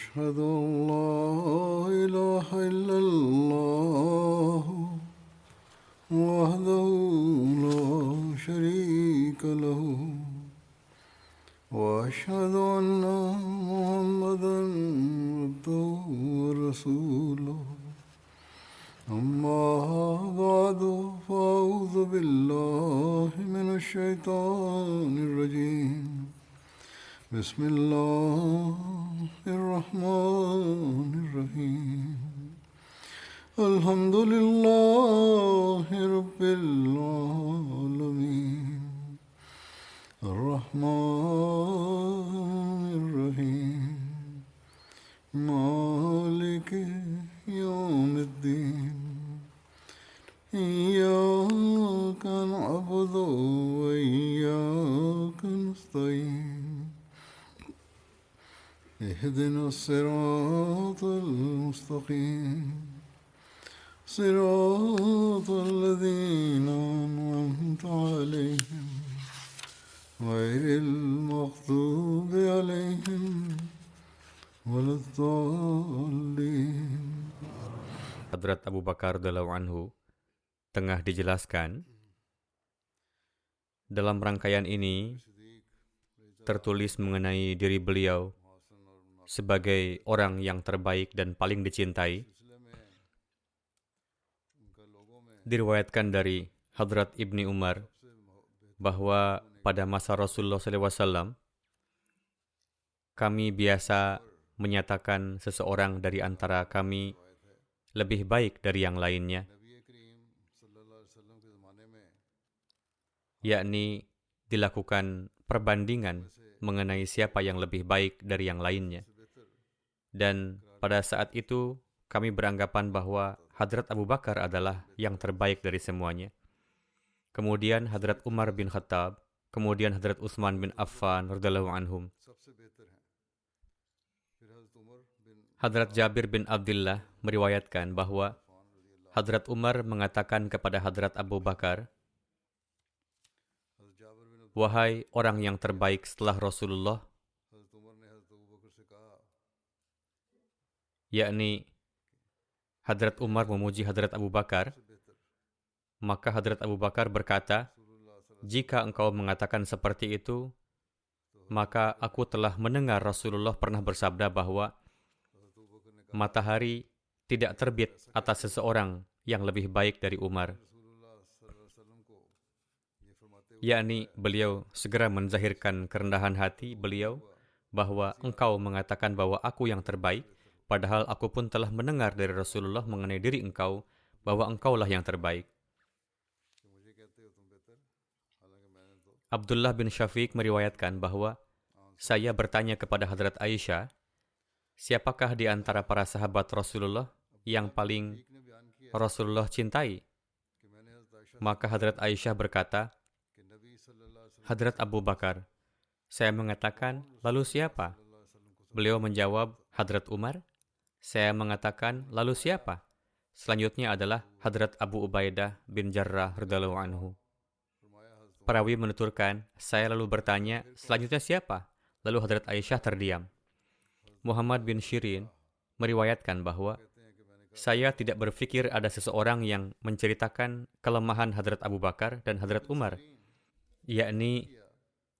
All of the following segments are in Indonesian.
أشهد أن لا إله إلا الله وحده لا شريك له وأشهد أن محمدا عبده ورسوله أما بعد فأعوذ بالله من الشيطان الرجيم بسم الله الرحمن الرحيم الحمد لله رب العالمين الرحمن الرحيم مالك يوم الدين إياك نعبد وإياك نستعين اهدنا الصراط المستقيم صراط الذين أنعمت عليهم غير المغضوب عليهم ولا الضالين. Hadrat Abu Bakar radhiyallahu anhu tengah dijelaskan. Dalam rangkaian ini tertulis mengenai diri beliau sebagai orang yang terbaik dan paling dicintai. Diriwayatkan dari Hadrat Ibni Umar bahwa pada masa Rasulullah SAW, kami biasa menyatakan seseorang dari antara kami lebih baik dari yang lainnya, yakni dilakukan perbandingan mengenai siapa yang lebih baik dari yang lainnya. Dan pada saat itu, kami beranggapan bahwa Hadrat Abu Bakar adalah yang terbaik dari semuanya. Kemudian Hadrat Umar bin Khattab, kemudian Hadrat Utsman bin Affan radhiyallahu anhum. Hadrat Jabir bin Abdullah meriwayatkan bahwa Hadrat Umar mengatakan kepada Hadrat Abu Bakar, "Wahai orang yang terbaik setelah Rasulullah," yakni Hadrat Umar memuji Hadrat Abu Bakar, maka Hadrat Abu Bakar berkata, "Jika engkau mengatakan seperti itu, maka aku telah mendengar Rasulullah pernah bersabda bahwa matahari tidak terbit atas seseorang yang lebih baik dari Umar." Yakni beliau segera menzahirkan kerendahan hati beliau bahwa engkau mengatakan bahwa aku yang terbaik, padahal aku pun telah mendengar dari Rasulullah mengenai diri engkau bahwa engkaulah yang terbaik. Abdullah bin Syafiq meriwayatkan bahwa saya bertanya kepada Hadrat Aisyah, siapakah di antara para sahabat Rasulullah yang paling Rasulullah cintai? Maka Hadrat Aisyah berkata, Hadrat Abu Bakar. Saya mengatakan, lalu siapa? Beliau menjawab, Hadrat Umar. Saya mengatakan, lalu siapa? Selanjutnya adalah Hadrat Abu Ubaidah bin Jarrah radhiyallahu anhu. Perawi menuturkan, saya lalu bertanya, selanjutnya siapa? Lalu Hadrat Aisyah terdiam. Muhammad bin Shirin meriwayatkan bahwa saya tidak berpikir ada seseorang yang menceritakan kelemahan Hadrat Abu Bakar dan Hadrat Umar, yakni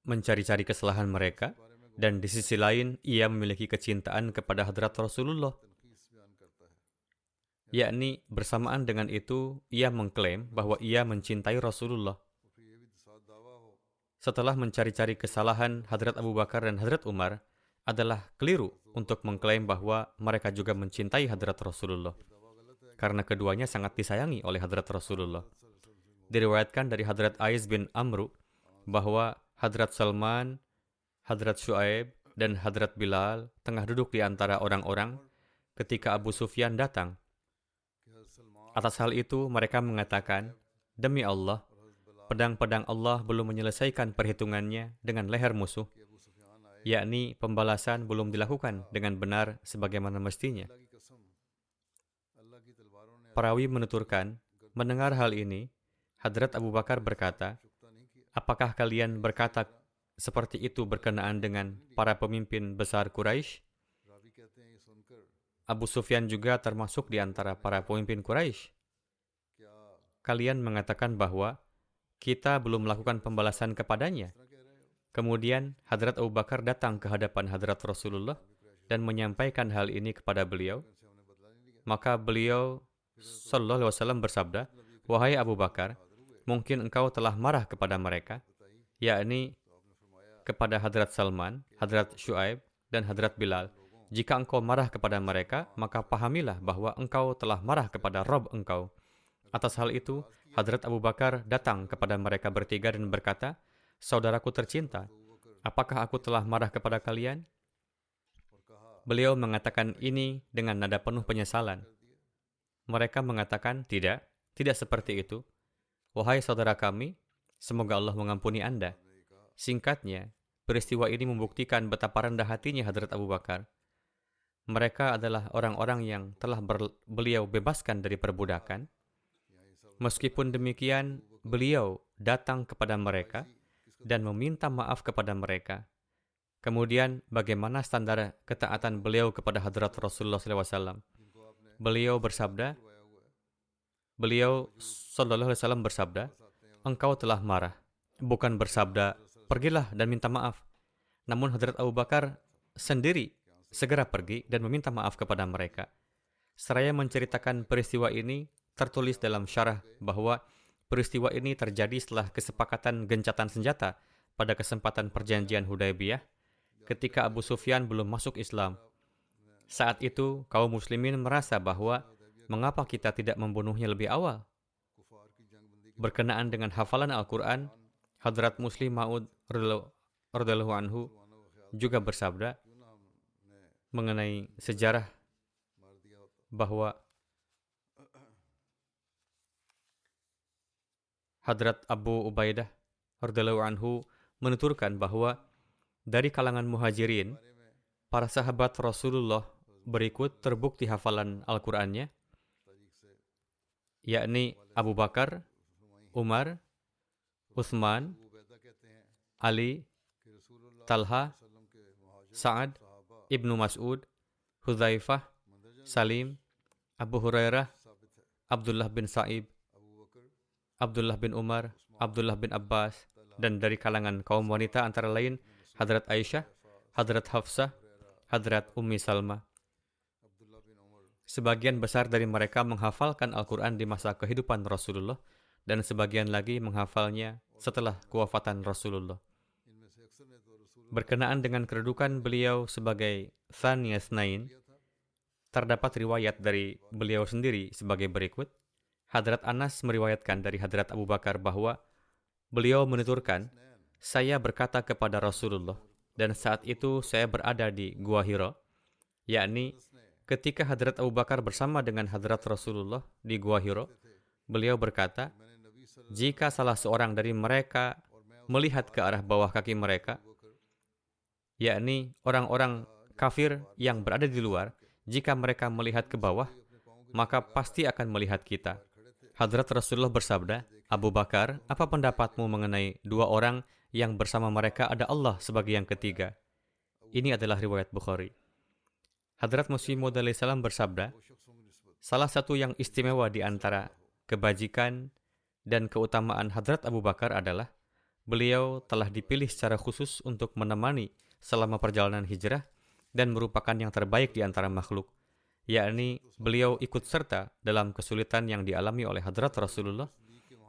mencari-cari kesalahan mereka, dan di sisi lain ia memiliki kecintaan kepada Hadrat Rasulullah. Yakni bersamaan dengan itu ia mengklaim bahwa ia mencintai Rasulullah. Setelah mencari-cari kesalahan Hadrat Abu Bakar dan Hadrat Umar, adalah keliru untuk mengklaim bahwa mereka juga mencintai Hadrat Rasulullah, karena keduanya sangat disayangi oleh Hadrat Rasulullah. Diriwayatkan dari Hadrat Ais bin Amru bahwa Hadrat Salman, Hadrat Shu'aib, dan Hadrat Bilal tengah duduk di antara orang-orang ketika Abu Sufyan datang. Atas hal itu mereka mengatakan, demi Allah, pedang-pedang Allah belum menyelesaikan perhitungannya dengan leher musuh, yakni pembalasan belum dilakukan dengan benar sebagaimana mestinya. Perawi menuturkan, mendengar hal ini, Hadrat Abu Bakar berkata, apakah kalian berkata seperti itu berkenaan dengan para pemimpin besar Quraisy? Abu Sufyan juga termasuk di antara para pemimpin Quraisy. Kalian mengatakan bahwa kita belum melakukan pembalasan kepadanya. Kemudian Hadrat Abu Bakar datang ke hadapan Hadrat Rasulullah dan menyampaikan hal ini kepada beliau. Maka beliau Sallallahu Alaihi Wasallam bersabda, "Wahai Abu Bakar, mungkin engkau telah marah kepada mereka, yakni kepada Hadrat Salman, Hadrat Shu'aib, dan Hadrat Bilal. Jika engkau marah kepada mereka, maka pahamilah bahwa engkau telah marah kepada Rob engkau." Atas hal itu, Hadrat Abu Bakar datang kepada mereka bertiga dan berkata, "Saudaraku tercinta, apakah aku telah marah kepada kalian?" Beliau mengatakan ini dengan nada penuh penyesalan. Mereka mengatakan, "Tidak, tidak seperti itu. Wahai saudara kami, semoga Allah mengampuni Anda." Singkatnya, peristiwa ini membuktikan betapa rendah hatinya Hadrat Abu Bakar. Mereka adalah orang-orang yang telah beliau bebaskan dari perbudakan. Meskipun demikian, beliau datang kepada mereka dan meminta maaf kepada mereka. Kemudian, bagaimana standar ketaatan beliau kepada Hadrat Rasulullah SAW? Beliau Sallallahu Alaihi Wasallam bersabda, "Engkau telah marah." Bukan bersabda, "Pergilah dan minta maaf." Namun Hadrat Abu Bakar sendiri segera pergi dan meminta maaf kepada mereka. Seraya menceritakan peristiwa ini, tertulis dalam syarah bahwa peristiwa ini terjadi setelah kesepakatan gencatan senjata pada kesempatan perjanjian Hudaybiyah ketika Abu Sufyan belum masuk Islam. Saat itu, kaum muslimin merasa bahwa mengapa kita tidak membunuhnya lebih awal? Berkenaan dengan hafalan Al-Quran, Hadrat Muslim Ma'ud radhiyallahu anhu juga bersabda mengenai sejarah bahwa Hadrat Abu Ubaidah radhiyallahu anhu menuturkan bahwa dari kalangan muhajirin, para sahabat Rasulullah berikut terbukti hafalan Al-Qur'annya, yakni Abu Bakar, Umar, Utsman, Ali, Talha, Sa'ad, Ibnu Mas'ud, Hudzaifah, Salim, Abu Hurairah, Abdullah bin Sa'ib, Abdullah bin Umar, Abdullah bin Abbas, dan dari kalangan kaum wanita antara lain Hadrat Aisyah, Hadrat Hafsah, Hadrat Ummi Salma. Sebagian besar dari mereka menghafalkan Al-Quran di masa kehidupan Rasulullah dan sebagian lagi menghafalnya setelah kewafatan Rasulullah. Berkenaan dengan kedudukan beliau sebagai Thani Yatsnain, terdapat riwayat dari beliau sendiri sebagai berikut. Hadrat Anas meriwayatkan dari Hadrat Abu Bakar bahwa beliau menuturkan, "Saya berkata kepada Rasulullah, dan saat itu saya berada di Gua Hira," yakni ketika Hadrat Abu Bakar bersama dengan Hadrat Rasulullah di Gua Hira, beliau berkata, "Jika salah seorang dari mereka melihat ke arah bawah kaki mereka," yakni orang-orang kafir yang berada di luar, "jika mereka melihat ke bawah, maka pasti akan melihat kita." Hadrat Rasulullah bersabda, "Abu Bakar, apa pendapatmu mengenai dua orang yang bersama mereka ada Allah sebagai yang ketiga?" Ini adalah riwayat Bukhari. Hadrat Masih Maud alaihi salam bersabda, "Salah satu yang istimewa di antara kebajikan dan keutamaan Hadrat Abu Bakar adalah beliau telah dipilih secara khusus untuk menemani selama perjalanan hijrah dan merupakan yang terbaik di antara makhluk, yakni beliau ikut serta dalam kesulitan yang dialami oleh Hadrat Rasulullah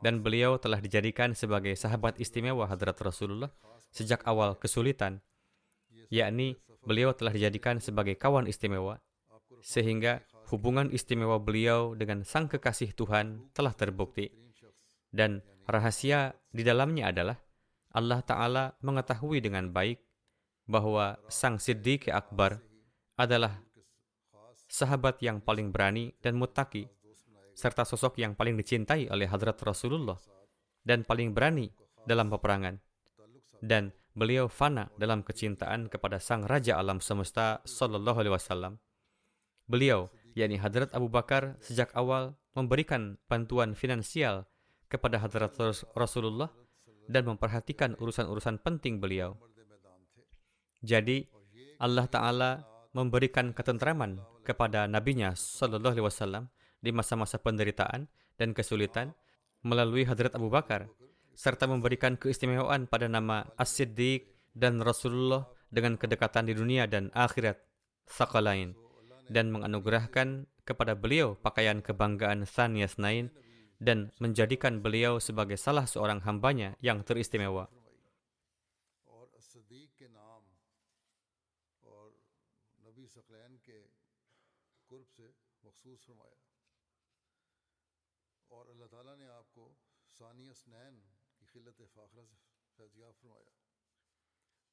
dan beliau telah dijadikan sebagai sahabat istimewa Hadrat Rasulullah sejak awal kesulitan, yakni beliau telah dijadikan sebagai kawan istimewa, sehingga hubungan istimewa beliau dengan Sang Kekasih Tuhan telah terbukti. Dan rahasia di dalamnya adalah Allah Ta'ala mengetahui dengan baik bahwa Sang Siddiq Akbar adalah sahabat yang paling berani dan muttaqi, serta sosok yang paling dicintai oleh Hadrat Rasulullah dan paling berani dalam peperangan. Dan beliau fana dalam kecintaan kepada Sang Raja Alam Semesta Sallallahu Alaihi Wasallam. Beliau, yakni Hadrat Abu Bakar, sejak awal memberikan bantuan finansial kepada Hadrat Rasulullah dan memperhatikan urusan-urusan penting beliau. Jadi, Allah Ta'ala memberikan ketentraman kepada nabinya Sallallahu Alaihi Wasallam di masa-masa penderitaan dan kesulitan melalui Hadrat Abu Bakar, serta memberikan keistimewaan pada nama As-Siddiq dan Rasulullah dengan kedekatan di dunia dan akhirat Thaqalain, dan menganugerahkan kepada beliau pakaian kebanggaan Thaniya Snain dan menjadikan beliau sebagai salah seorang hambanya yang teristimewa. और असदीक के नाम और नबी सकलैन के कुर्ब से मखसूस फरमाया और अल्लाह ताला ने आपको सानिया स्नैन की खिलत फ़ाखरा से फैज़याब फरमाया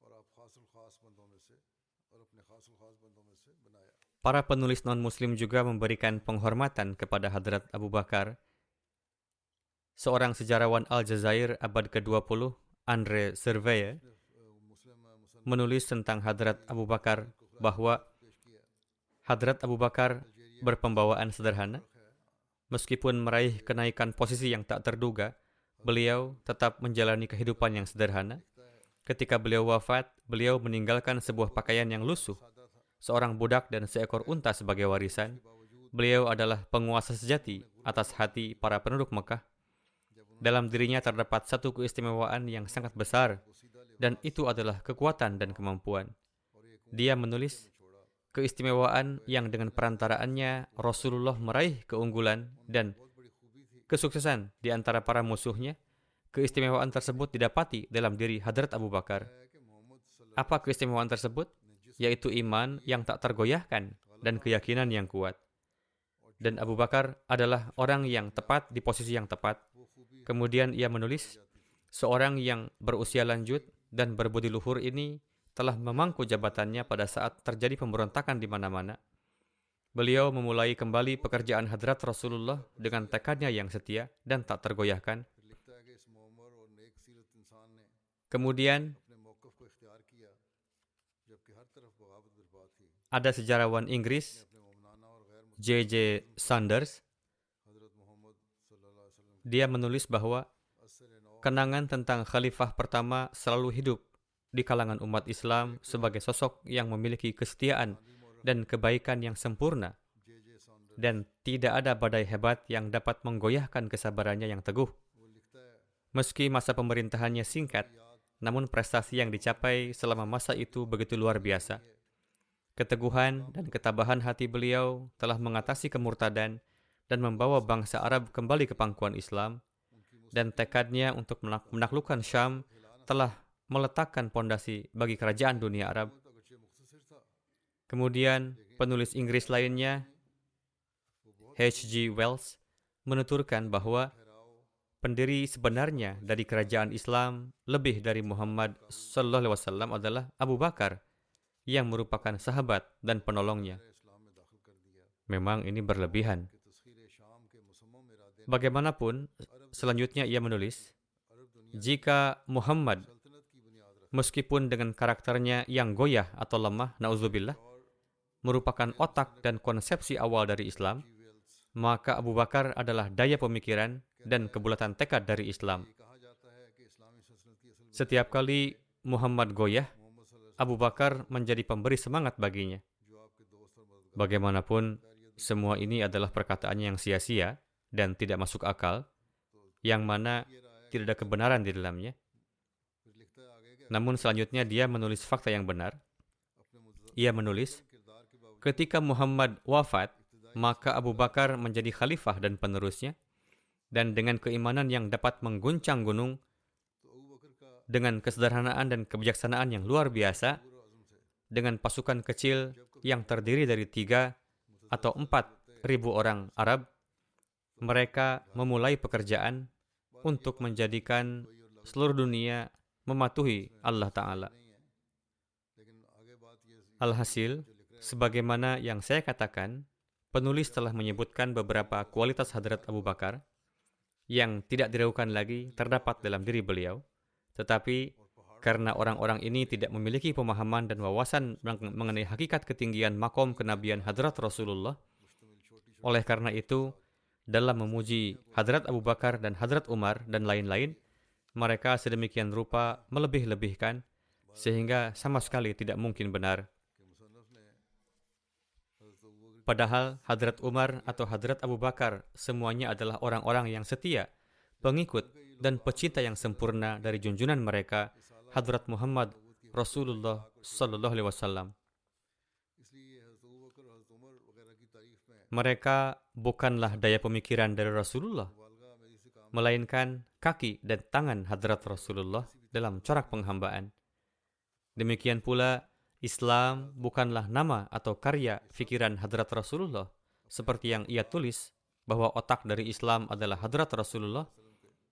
और आप खासुल खास बंदों में से और अपने खासुल खास बंदों में से बनाया. Para penulis non-muslim juga memberikan penghormatan kepada Hadrat Abu Bakar. Seorang sejarawan Aljazair abad ke-20, Andre Surveyor, menulis tentang Hadrat Abu Bakar bahwa Hadrat Abu Bakar berpembawaan sederhana. Meskipun meraih kenaikan posisi yang tak terduga, beliau tetap menjalani kehidupan yang sederhana. Ketika beliau wafat, beliau meninggalkan sebuah pakaian yang lusuh, seorang budak dan seekor unta sebagai warisan. Beliau adalah penguasa sejati atas hati para penduduk Mekah. Dalam dirinya terdapat satu keistimewaan yang sangat besar, dan itu adalah kekuatan dan kemampuan. Dia menulis, keistimewaan yang dengan perantaraannya Rasulullah meraih keunggulan dan kesuksesan di antara para musuhnya. Keistimewaan tersebut didapati dalam diri Hadrat Abu Bakar. Apa keistimewaan tersebut? Yaitu iman yang tak tergoyahkan dan keyakinan yang kuat. Dan Abu Bakar adalah orang yang tepat di posisi yang tepat. Kemudian ia menulis, seorang yang berusia lanjut dan berbudi luhur ini telah memangku jabatannya pada saat terjadi pemberontakan di mana-mana. Beliau memulai kembali pekerjaan Hadrat Rasulullah dengan tekadnya yang setia dan tak tergoyahkan. Kemudian, ada sejarawan Inggris, J.J. Sanders. Dia menulis bahwa kenangan tentang khalifah pertama selalu hidup di kalangan umat Islam sebagai sosok yang memiliki kesetiaan dan kebaikan yang sempurna, dan tidak ada badai hebat yang dapat menggoyahkan kesabarannya yang teguh. Meski masa pemerintahannya singkat, namun prestasi yang dicapai selama masa itu begitu luar biasa. Keteguhan dan ketabahan hati beliau telah mengatasi kemurtadan dan membawa bangsa Arab kembali ke pangkuan Islam, dan tekadnya untuk menaklukkan Syam telah meletakkan pondasi bagi kerajaan dunia Arab. Kemudian, penulis Inggris lainnya, H.G. Wells, menuturkan bahwa pendiri sebenarnya dari kerajaan Islam lebih dari Muhammad Sallallahu Alaihi Wasallam adalah Abu Bakar, yang merupakan sahabat dan penolongnya. Memang ini berlebihan. Bagaimanapun, selanjutnya ia menulis, jika Muhammad, meskipun dengan karakternya yang goyah atau lemah, na'udzubillah, merupakan otak dan konsepsi awal dari Islam, maka Abu Bakar adalah daya pemikiran dan kebulatan tekad dari Islam. Setiap kali Muhammad goyah, Abu Bakar menjadi pemberi semangat baginya. Bagaimanapun, semua ini adalah perkataan yang sia-sia dan tidak masuk akal, yang mana tidak ada kebenaran di dalamnya. Namun selanjutnya dia menulis fakta yang benar. Ia menulis, ketika Muhammad wafat, maka Abu Bakar menjadi khalifah dan penerusnya, dan dengan keimanan yang dapat mengguncang gunung, dengan kesederhanaan dan kebijaksanaan yang luar biasa, dengan pasukan kecil yang terdiri dari 3 atau 4 ribu orang Arab, mereka memulai pekerjaan untuk menjadikan seluruh dunia mematuhi Allah Ta'ala. Alhasil, sebagaimana yang saya katakan, penulis telah menyebutkan beberapa kualitas Hadrat Abu Bakar yang tidak diragukan lagi terdapat dalam diri beliau. Tetapi, karena orang-orang ini tidak memiliki pemahaman dan wawasan mengenai hakikat ketinggian makom kenabian Hadrat Rasulullah, oleh karena itu, dalam memuji Hadrat Abu Bakar dan Hadrat Umar dan lain-lain, mereka sedemikian rupa melebih-lebihkan, sehingga sama sekali tidak mungkin benar. Padahal Hadrat Umar atau Hadrat Abu Bakar semuanya adalah orang-orang yang setia, pengikut dan pecinta yang sempurna dari junjungan mereka, Hadrat Muhammad Rasulullah Sallallahu Alaihi Wasallam. Mereka bukanlah daya pemikiran dari Rasulullah, melainkan kaki dan tangan Hadrat Rasulullah dalam corak penghambaan. Demikian pula, Islam bukanlah nama atau karya fikiran Hadrat Rasulullah, seperti yang ia tulis bahwa otak dari Islam adalah Hadrat Rasulullah,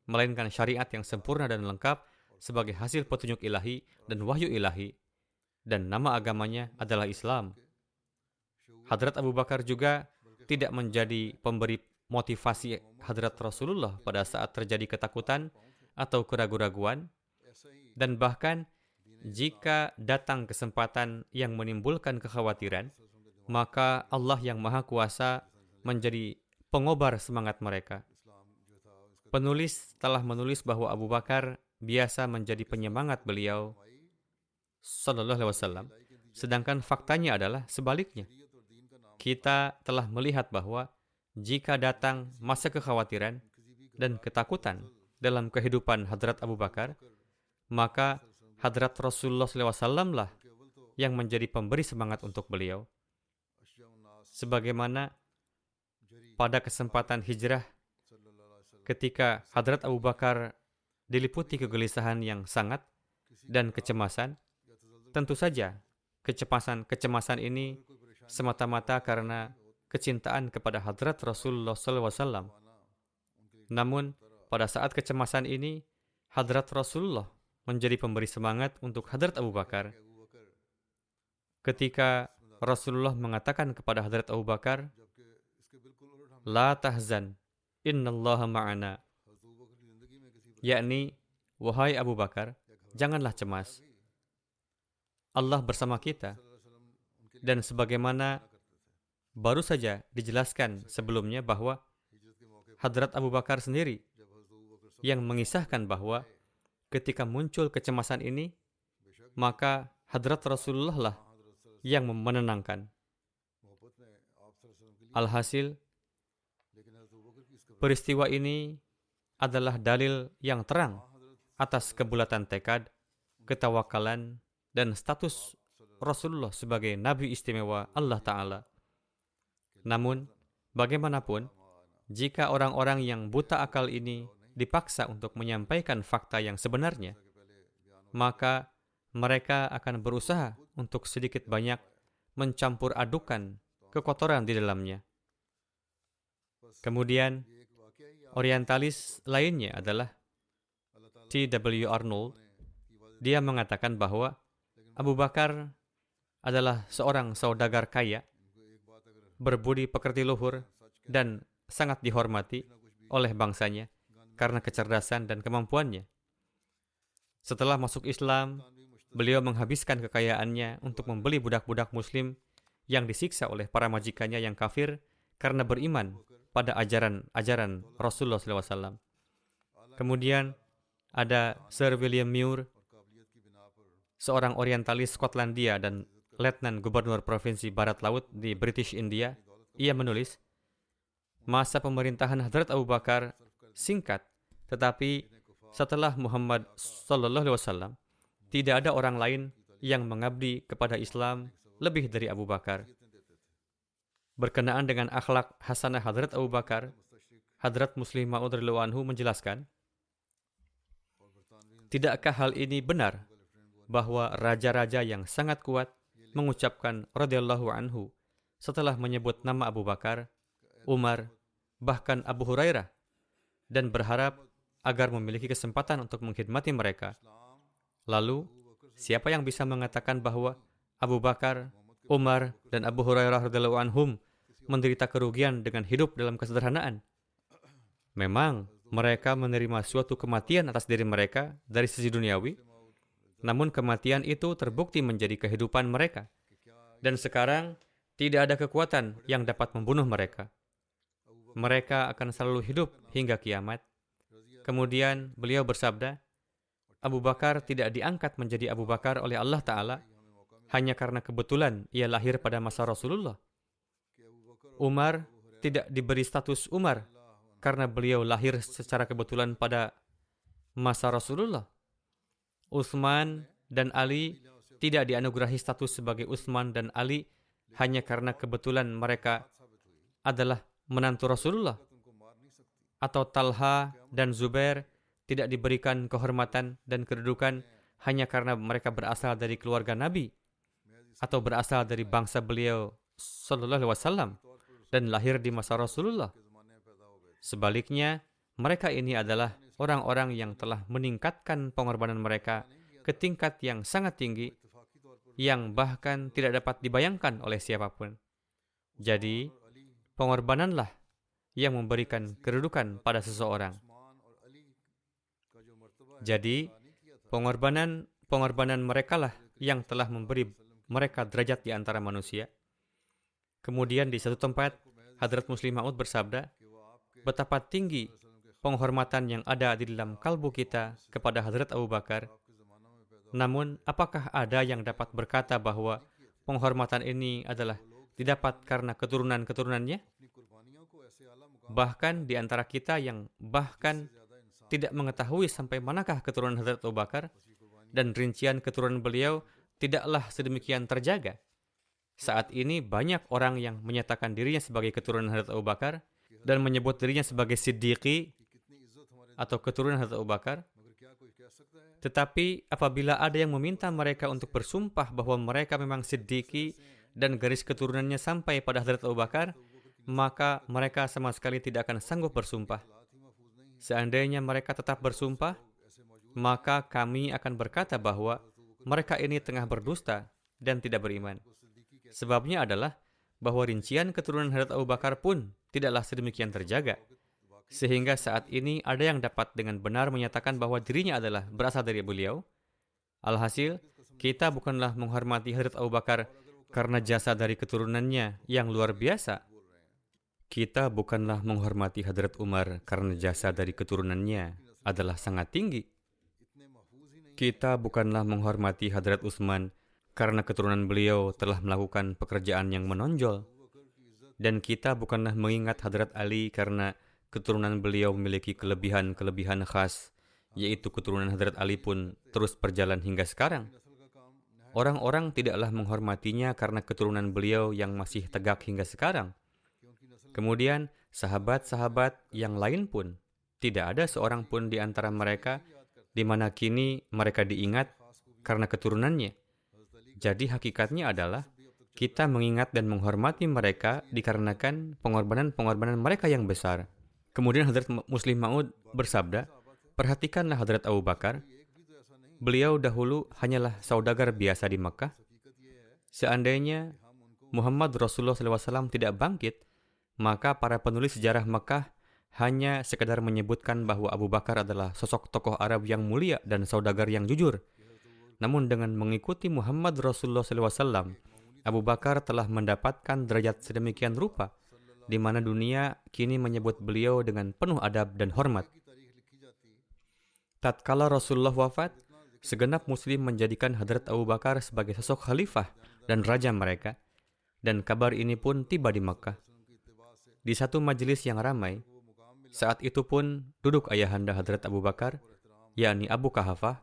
melainkan syariat yang sempurna dan lengkap sebagai hasil petunjuk ilahi dan wahyu ilahi, dan nama agamanya adalah Islam. Hadrat Abu Bakar juga tidak menjadi pemberi motivasi Hadrat Rasulullah pada saat terjadi ketakutan atau keraguan-raguan, dan bahkan jika datang kesempatan yang menimbulkan kekhawatiran, maka Allah yang Maha Kuasa menjadi pengobar semangat mereka. Penulis telah menulis bahwa Abu Bakar biasa menjadi penyemangat beliau Sallallahu Alaihi Wasallam, sedangkan faktanya adalah sebaliknya. Kita telah melihat bahwa jika datang masa kekhawatiran dan ketakutan dalam kehidupan Hadrat Abu Bakar, maka Hadrat Rasulullah SAW lah yang menjadi pemberi semangat untuk beliau. Sebagaimana pada kesempatan hijrah, ketika Hadrat Abu Bakar diliputi kegelisahan yang sangat dan kecemasan, tentu saja kecemasan ini semata-mata karena kecintaan kepada Hadrat Rasulullah SAW. Namun, pada saat kecemasan ini, Hadrat Rasulullah menjadi pemberi semangat untuk Hadrat Abu Bakar. Ketika Rasulullah mengatakan kepada Hadrat Abu Bakar, "La tahzan, innallaha ma'ana." Yakni, wahai Abu Bakar, janganlah cemas. Allah bersama kita. Dan sebagaimana baru saja dijelaskan sebelumnya bahwa Hadrat Abu Bakar sendiri yang mengisahkan bahwa ketika muncul kecemasan ini, maka Hadrat Rasulullah lah yang menenangkan. Alhasil, peristiwa ini adalah dalil yang terang atas kebulatan tekad, ketawakalan, dan status Rasulullah sebagai Nabi istimewa Allah Ta'ala. Namun, bagaimanapun, jika orang-orang yang buta akal ini dipaksa untuk menyampaikan fakta yang sebenarnya, maka mereka akan berusaha untuk sedikit banyak mencampur adukan kekotoran di dalamnya. Kemudian, orientalis lainnya adalah T.W. Arnold. Dia mengatakan bahwa Abu Bakar adalah seorang saudagar kaya, berbudi pekerti luhur, dan sangat dihormati oleh bangsanya karena kecerdasan dan kemampuannya. Setelah masuk Islam, beliau menghabiskan kekayaannya untuk membeli budak-budak muslim yang disiksa oleh para majikannya yang kafir karena beriman pada ajaran Rasulullah SAW. Kemudian ada Sir William Muir, seorang orientalis Skotlandia dan letnan gubernur provinsi Barat Laut di British India. Ia menulis, masa pemerintahan Hadrat Abu Bakar singkat, tetapi setelah Muhammad Sallallahu Alaihi Wasallam, tidak ada orang lain yang mengabdi kepada Islam lebih dari Abu Bakar. Berkenaan dengan akhlak hasanah Hadrat Abu Bakar, Hadrat Muslim Ma'ud radhiyallahu anhu menjelaskan, tidakkah hal ini benar bahwa raja-raja yang sangat kuat mengucapkan radhiyallahu anhu setelah menyebut nama Abu Bakar, Umar, bahkan Abu Hurairah, dan berharap agar memiliki kesempatan untuk mengkhidmati mereka. Lalu, siapa yang bisa mengatakan bahwa Abu Bakar, Umar, dan Abu Hurairah radhiyallahu anhum menderita kerugian dengan hidup dalam kesederhanaan? Memang, mereka menerima suatu kematian atas diri mereka dari sisi duniawi, namun kematian itu terbukti menjadi kehidupan mereka. Dan sekarang, tidak ada kekuatan yang dapat membunuh mereka. Mereka akan selalu hidup hingga kiamat. Kemudian beliau bersabda, Abu Bakar tidak diangkat menjadi Abu Bakar oleh Allah Ta'ala hanya karena kebetulan ia lahir pada masa Rasulullah. Umar tidak diberi status Umar karena beliau lahir secara kebetulan pada masa Rasulullah. Utsman dan Ali tidak dianugerahi status sebagai Utsman dan Ali hanya karena kebetulan mereka adalah menantu Rasulullah. Atau Talha dan Zubair tidak diberikan kehormatan dan kedudukan hanya karena mereka berasal dari keluarga Nabi atau berasal dari bangsa beliau Sallallahu Alaihi Wasallam dan lahir di masa Rasulullah. Sebaliknya, mereka ini adalah orang-orang yang telah meningkatkan pengorbanan mereka ke tingkat yang sangat tinggi, yang bahkan tidak dapat dibayangkan oleh siapapun. Jadi, pengorbananlah yang memberikan kedudukan pada seseorang. Jadi, pengorbanan merekalah yang telah memberi mereka derajat di antara manusia. Kemudian di satu tempat, Hadrat Muslim Maud bersabda, betapa tinggi penghormatan yang ada di dalam kalbu kita kepada Hadrat Abu Bakar. Namun, apakah ada yang dapat berkata bahwa penghormatan ini adalah didapat karena keturunan-keturunannya? Bahkan di antara kita yang bahkan tidak mengetahui sampai manakah keturunan Hadrat Abu Bakar, dan rincian keturunan beliau tidaklah sedemikian terjaga. Saat ini banyak orang yang menyatakan dirinya sebagai keturunan Hadrat Abu Bakar dan menyebut dirinya sebagai Siddiqi atau keturunan Hadrat Abu Bakar. Tetapi apabila ada yang meminta mereka untuk bersumpah bahwa mereka memang Siddiqi dan garis keturunannya sampai pada Hadrat Abu Bakar, maka mereka sama sekali tidak akan sanggup bersumpah. Seandainya mereka tetap bersumpah, maka kami akan berkata bahwa mereka ini tengah berdusta dan tidak beriman. Sebabnya adalah bahwa rincian keturunan Hadrat Abu Bakar pun tidaklah sedemikian terjaga. Sehingga saat ini ada yang dapat dengan benar menyatakan bahwa dirinya adalah berasal dari beliau. Alhasil, kita bukanlah menghormati Hadrat Abu Bakar karena jasa dari keturunannya yang luar biasa. Kita bukanlah menghormati Hadrat Umar karena jasa dari keturunannya adalah sangat tinggi. Kita bukanlah menghormati Hadrat Utsman karena keturunan beliau telah melakukan pekerjaan yang menonjol. Dan kita bukanlah mengingat Hadrat Ali karena keturunan beliau memiliki kelebihan-kelebihan khas, yaitu keturunan Hadrat Ali pun terus berjalan hingga sekarang. Orang-orang tidaklah menghormatinya karena keturunan beliau yang masih tegak hingga sekarang. Kemudian, sahabat-sahabat yang lain pun, tidak ada seorang pun di antara mereka di mana kini mereka diingat karena keturunannya. Jadi hakikatnya adalah kita mengingat dan menghormati mereka dikarenakan pengorbanan-pengorbanan mereka yang besar. Kemudian Hadrat Muslim Maud bersabda, perhatikanlah Hadrat Abu Bakar. Beliau dahulu hanyalah saudagar biasa di Makkah. Seandainya Muhammad Rasulullah SAW tidak bangkit, maka para penulis sejarah Makkah hanya sekadar menyebutkan bahwa Abu Bakar adalah sosok tokoh Arab yang mulia dan saudagar yang jujur. Namun dengan mengikuti Muhammad Rasulullah SAW, Abu Bakar telah mendapatkan derajat sedemikian rupa, di mana dunia kini menyebut beliau dengan penuh adab dan hormat. Tatkala Rasulullah wafat, segenap muslim menjadikan Hadrat Abu Bakar sebagai sosok khalifah dan raja mereka, dan kabar ini pun tiba di Makkah. Di satu majelis yang ramai, saat itu pun duduk ayahanda Hadrat Abu Bakar, yakni Abu Kahafah.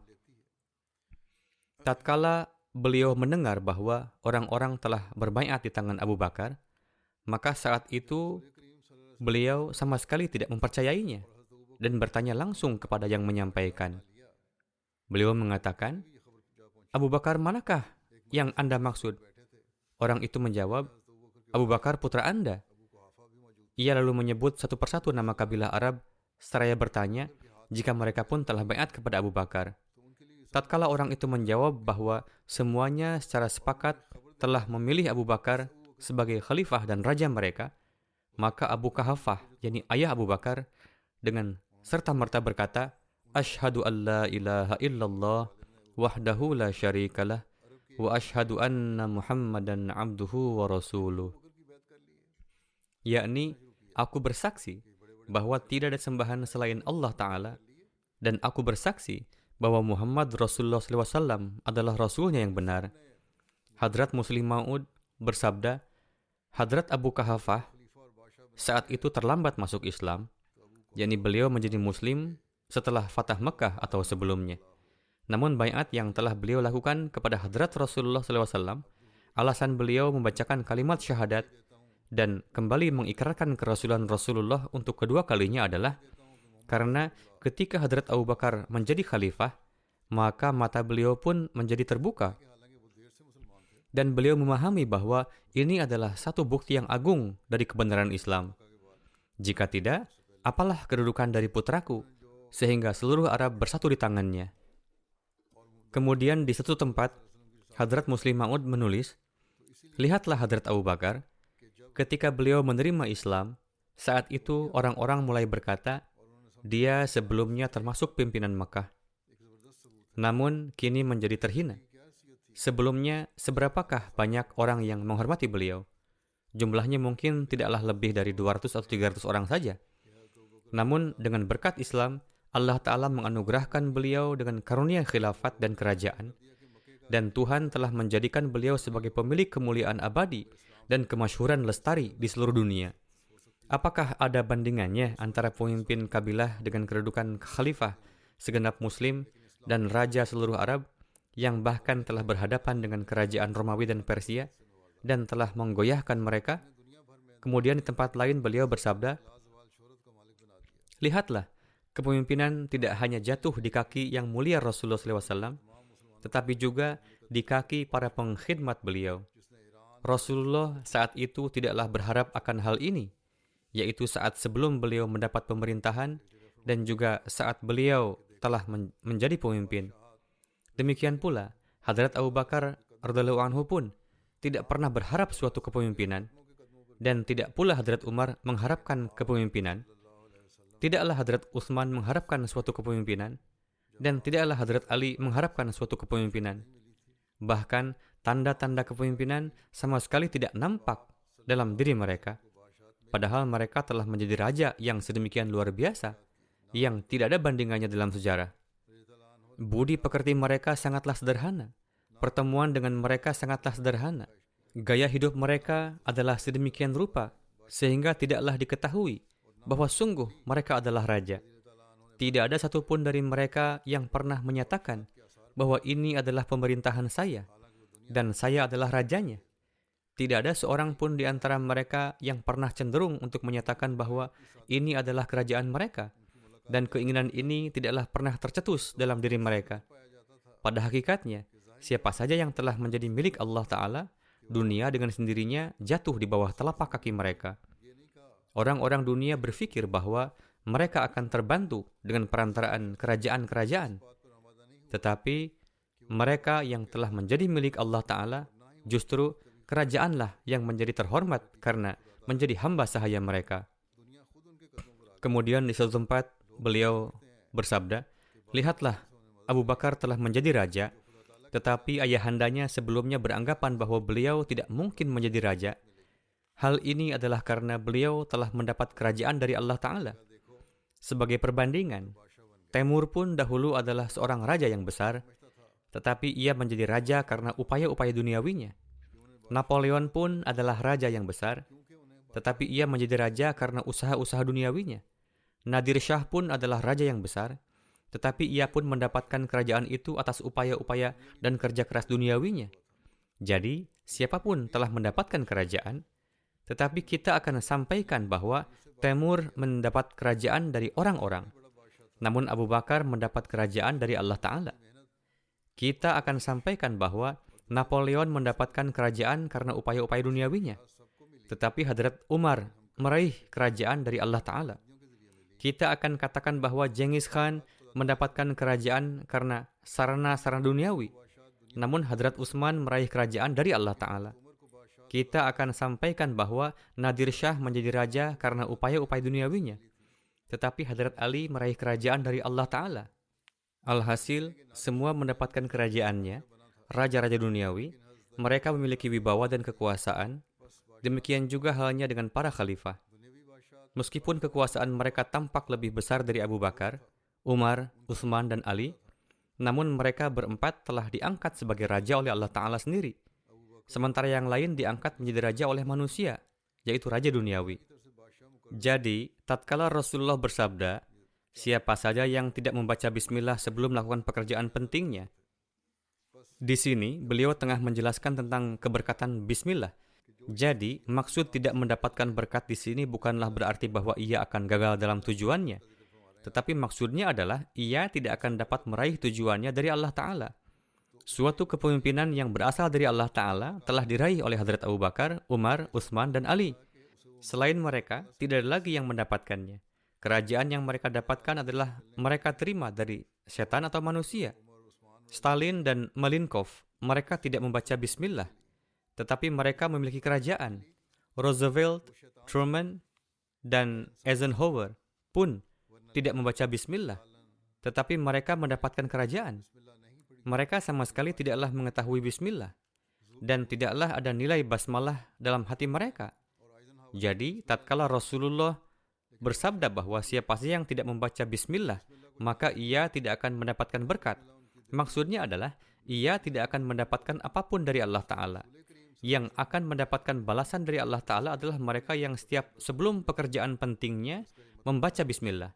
Tatkala beliau mendengar bahwa orang-orang telah berbaiat di tangan Abu Bakar, maka saat itu beliau sama sekali tidak mempercayainya dan bertanya langsung kepada yang menyampaikan. Beliau mengatakan, Abu Bakar manakah yang Anda maksud? Orang itu menjawab, Abu Bakar putra Anda. Ia lalu menyebut satu persatu nama kabilah Arab, seraya bertanya jika mereka pun telah baiat kepada Abu Bakar. Tatkala orang itu menjawab bahwa semuanya secara sepakat telah memilih Abu Bakar sebagai khalifah dan raja mereka, maka Abu Kahafah, yakni ayah Abu Bakar, dengan serta-merta berkata, Ashhadu an la ilaha illallah wahdahu la syarikalah wa ashhadu anna Muhammadan abduhu wa rasuluh. Yakni, aku bersaksi bahwa tidak ada sembahan selain Allah Ta'ala, dan aku bersaksi bahwa Muhammad Rasulullah SAW adalah Rasulnya yang benar. Hadrat Muslim Maud bersabda, Hadrat Abu Kahafah saat itu terlambat masuk Islam, yakni beliau menjadi Muslim setelah Fatah Mekah atau sebelumnya. Namun baiat yang telah beliau lakukan kepada Hadrat Rasulullah SAW, alasan beliau membacakan kalimat syahadat dan kembali mengikrarkan kerasulan Rasulullah untuk kedua kalinya adalah karena ketika Hadrat Abu Bakar menjadi khalifah, maka mata beliau pun menjadi terbuka. Dan beliau memahami bahwa ini adalah satu bukti yang agung dari kebenaran Islam. Jika tidak, apalah kedudukan dari putraku, sehingga seluruh Arab bersatu di tangannya. Kemudian di satu tempat, Hadrat Muslim Ma'ud menulis, lihatlah Hadrat Abu Bakar, ketika beliau menerima Islam, saat itu orang-orang mulai berkata, dia sebelumnya termasuk pimpinan Makkah. Namun, kini menjadi terhina. Sebelumnya, seberapakah banyak orang yang menghormati beliau? Jumlahnya mungkin tidaklah lebih dari 200 atau 300 orang saja. Namun, dengan berkat Islam, Allah Ta'ala menganugerahkan beliau dengan karunia khilafat dan kerajaan, dan Tuhan telah menjadikan beliau sebagai pemilik kemuliaan abadi dan kemasyhuran lestari di seluruh dunia. Apakah ada bandingannya antara pemimpin kabilah dengan kedudukan khalifah, segenap Muslim, dan raja seluruh Arab, yang bahkan telah berhadapan dengan kerajaan Romawi dan Persia, dan telah menggoyahkan mereka? Kemudian di tempat lain beliau bersabda, lihatlah, kepemimpinan tidak hanya jatuh di kaki yang mulia Rasulullah SAW, tetapi juga di kaki para pengkhidmat beliau. Rasulullah saat itu tidaklah berharap akan hal ini, yaitu saat sebelum beliau mendapat pemerintahan dan juga saat beliau telah menjadi pemimpin. Demikian pula, Hadrat Abu Bakar radhiyallahu anhu pun tidak pernah berharap suatu kepemimpinan, dan tidak pula Hadrat Umar mengharapkan kepemimpinan. Tidaklah Hadrat Utsman mengharapkan suatu kepemimpinan, dan tidaklah Hadrat Ali mengharapkan suatu kepemimpinan. Bahkan, tanda-tanda kepemimpinan sama sekali tidak nampak dalam diri mereka. Padahal mereka telah menjadi raja yang sedemikian luar biasa, yang tidak ada bandingannya dalam sejarah. Budi pekerti mereka sangatlah sederhana. Pertemuan dengan mereka sangatlah sederhana. Gaya hidup mereka adalah sedemikian rupa, sehingga tidaklah diketahui bahwa sungguh mereka adalah raja. Tidak ada satupun dari mereka yang pernah menyatakan bahwa ini adalah pemerintahan saya, dan saya adalah rajanya. Tidak ada seorang pun di antara mereka yang pernah cenderung untuk menyatakan bahwa ini adalah kerajaan mereka, dan keinginan ini tidaklah pernah tercetus dalam diri mereka. Pada hakikatnya, siapa saja yang telah menjadi milik Allah Ta'ala, dunia dengan sendirinya jatuh di bawah telapak kaki mereka. Orang-orang dunia berpikir bahwa mereka akan terbantu dengan perantaraan kerajaan-kerajaan. Tetapi mereka yang telah menjadi milik Allah Ta'ala, justru kerajaanlah yang menjadi terhormat karena menjadi hamba sahaya mereka. Kemudian di suatu tempat beliau bersabda, lihatlah, Abu Bakar telah menjadi raja, tetapi ayahandanya sebelumnya beranggapan bahwa beliau tidak mungkin menjadi raja. Hal ini adalah karena beliau telah mendapat kerajaan dari Allah Ta'ala. Sebagai perbandingan, Temur pun dahulu adalah seorang raja yang besar, tetapi ia menjadi raja karena upaya-upaya duniawinya. Napoleon pun adalah raja yang besar, tetapi ia menjadi raja karena usaha-usaha duniawinya. Nadir Shah pun adalah raja yang besar, tetapi ia pun mendapatkan kerajaan itu atas upaya-upaya dan kerja keras duniawinya. Jadi, siapapun telah mendapatkan kerajaan, tetapi kita akan sampaikan bahwa Temur mendapat kerajaan dari orang-orang, namun Abu Bakar mendapat kerajaan dari Allah Ta'ala. Kita akan sampaikan bahwa Napoleon mendapatkan kerajaan karena upaya-upaya duniawinya, tetapi Hadrat Umar meraih kerajaan dari Allah Ta'ala. Kita akan katakan bahwa Genghis Khan mendapatkan kerajaan karena sarana-sarana duniawi, namun Hadrat Utsman meraih kerajaan dari Allah Ta'ala. Kita akan sampaikan bahwa Nadir Shah menjadi raja karena upaya-upaya duniawinya, tetapi Hadrat Ali meraih kerajaan dari Allah Ta'ala. Alhasil, semua mendapatkan kerajaannya, raja-raja duniawi, mereka memiliki wibawa dan kekuasaan. Demikian juga halnya dengan para khalifah. Meskipun kekuasaan mereka tampak lebih besar dari Abu Bakar, Umar, Utsman, dan Ali, namun mereka berempat telah diangkat sebagai raja oleh Allah Ta'ala sendiri. Sementara yang lain diangkat menjadi raja oleh manusia, yaitu raja duniawi. Jadi, tatkala Rasulullah bersabda, siapa saja yang tidak membaca bismillah sebelum melakukan pekerjaan pentingnya. Di sini, beliau tengah menjelaskan tentang keberkatan bismillah. Jadi, maksud tidak mendapatkan berkat di sini bukanlah berarti bahwa ia akan gagal dalam tujuannya. Tetapi maksudnya adalah ia tidak akan dapat meraih tujuannya dari Allah Ta'ala. Suatu kepemimpinan yang berasal dari Allah Ta'ala telah diraih oleh Hadrat Abu Bakar, Umar, Utsman, dan Ali. Selain mereka, tidak ada lagi yang mendapatkannya. Kerajaan yang mereka dapatkan adalah mereka terima dari setan atau manusia. Stalin dan Malenkov, mereka tidak membaca bismillah, tetapi mereka memiliki kerajaan. Roosevelt, Truman, dan Eisenhower pun tidak membaca bismillah, tetapi mereka mendapatkan kerajaan. Mereka sama sekali tidaklah mengetahui bismillah, dan tidaklah ada nilai basmalah dalam hati mereka. Jadi, tatkala Rasulullah bersabda bahwa siapa saja yang tidak membaca bismillah, maka ia tidak akan mendapatkan berkat. Maksudnya adalah, ia tidak akan mendapatkan apapun dari Allah Ta'ala. Yang akan mendapatkan balasan dari Allah Ta'ala adalah mereka yang setiap sebelum pekerjaan pentingnya membaca bismillah.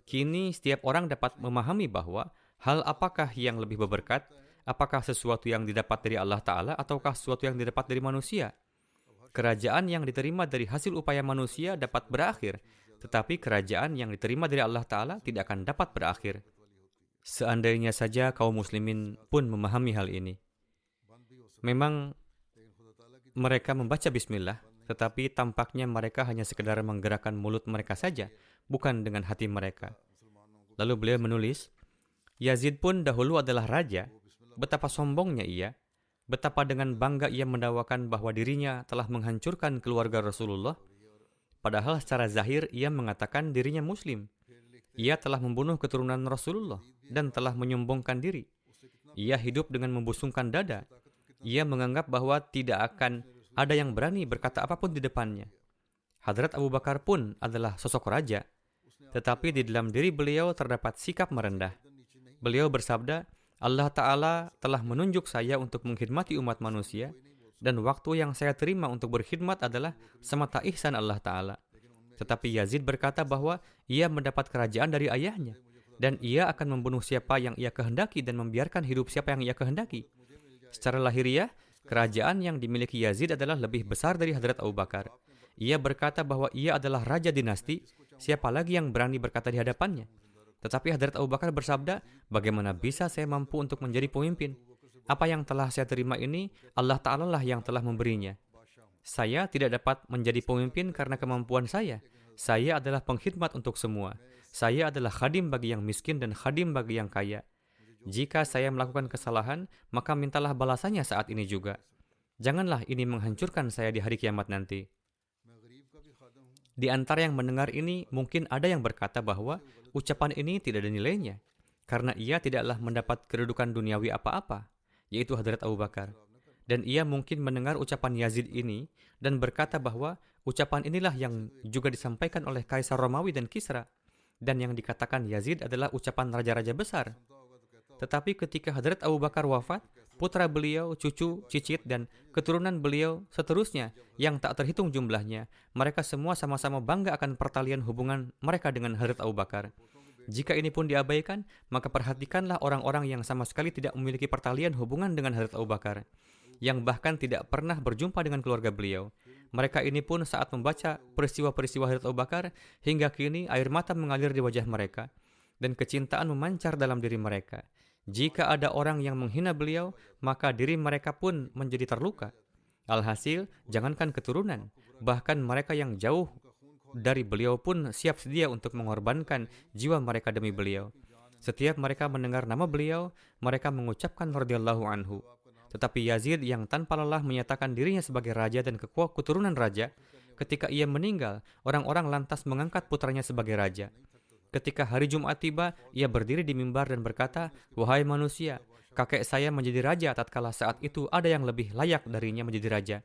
Kini setiap orang dapat memahami bahwa hal apakah yang lebih berberkat, apakah sesuatu yang didapat dari Allah Ta'ala ataukah sesuatu yang didapat dari manusia. Kerajaan yang diterima dari hasil upaya manusia dapat berakhir, tetapi kerajaan yang diterima dari Allah Ta'ala tidak akan dapat berakhir. Seandainya saja kaum muslimin pun memahami hal ini. Memang mereka membaca bismillah, tetapi tampaknya mereka hanya sekedar menggerakkan mulut mereka saja, bukan dengan hati mereka. Lalu beliau menulis, Yazid pun dahulu adalah raja, betapa sombongnya ia, betapa dengan bangga ia mendakwakan bahwa dirinya telah menghancurkan keluarga Rasulullah, padahal secara zahir ia mengatakan dirinya muslim. Ia telah membunuh keturunan Rasulullah dan telah menyombongkan diri. Ia hidup dengan membusungkan dada. Ia menganggap bahwa tidak akan ada yang berani berkata apapun di depannya. Hadrat Abu Bakar pun adalah sosok raja, tetapi di dalam diri beliau terdapat sikap merendah. Beliau bersabda, Allah Ta'ala telah menunjuk saya untuk mengkhidmati umat manusia, dan waktu yang saya terima untuk berkhidmat adalah semata ihsan Allah Ta'ala. Tetapi Yazid berkata bahwa ia mendapat kerajaan dari ayahnya, dan ia akan membunuh siapa yang ia kehendaki dan membiarkan hidup siapa yang ia kehendaki. Secara lahiriah, kerajaan yang dimiliki Yazid adalah lebih besar dari Hadrat Abu Bakar. Ia berkata bahwa ia adalah raja dinasti, siapa lagi yang berani berkata di hadapannya? Tetapi Hadrat Abu Bakar bersabda, bagaimana bisa saya mampu untuk menjadi pemimpin? Apa yang telah saya terima ini, Allah Ta'ala lah yang telah memberinya. Saya tidak dapat menjadi pemimpin karena kemampuan saya. Saya adalah pengkhidmat untuk semua. Saya adalah khadim bagi yang miskin dan khadim bagi yang kaya. Jika saya melakukan kesalahan, maka mintalah balasannya saat ini juga. Janganlah ini menghancurkan saya di hari kiamat nanti. Di antara yang mendengar ini, mungkin ada yang berkata bahwa ucapan ini tidak ada nilainya, karena ia tidaklah mendapat kedudukan duniawi apa-apa, yaitu Hadrat Abu Bakar. Dan ia mungkin mendengar ucapan Yazid ini, dan berkata bahwa ucapan inilah yang juga disampaikan oleh Kaisar Romawi dan Kisra, dan yang dikatakan Yazid adalah ucapan raja-raja besar. Tetapi ketika Hadrat Abu Bakar wafat, putra beliau, cucu, cicit, dan keturunan beliau seterusnya yang tak terhitung jumlahnya, mereka semua sama-sama bangga akan pertalian hubungan mereka dengan Hadrat Abu Bakar. Jika ini pun diabaikan, maka perhatikanlah orang-orang yang sama sekali tidak memiliki pertalian hubungan dengan Hadrat Abu Bakar, yang bahkan tidak pernah berjumpa dengan keluarga beliau. Mereka ini pun saat membaca peristiwa-peristiwa Hadrat Abu Bakar, hingga kini air mata mengalir di wajah mereka, dan kecintaan memancar dalam diri mereka. Jika ada orang yang menghina beliau, maka diri mereka pun menjadi terluka. Alhasil, jangankan keturunan, bahkan mereka yang jauh dari beliau pun siap sedia untuk mengorbankan jiwa mereka demi beliau. Setiap mereka mendengar nama beliau, mereka mengucapkan radhiyallahu anhu. Tetapi Yazid yang tanpa lelah menyatakan dirinya sebagai raja dan keturunan raja, ketika ia meninggal, orang-orang lantas mengangkat putranya sebagai raja. Ketika hari Jumat tiba, ia berdiri di mimbar dan berkata, wahai manusia, kakek saya menjadi raja tatkala saat itu ada yang lebih layak darinya menjadi raja.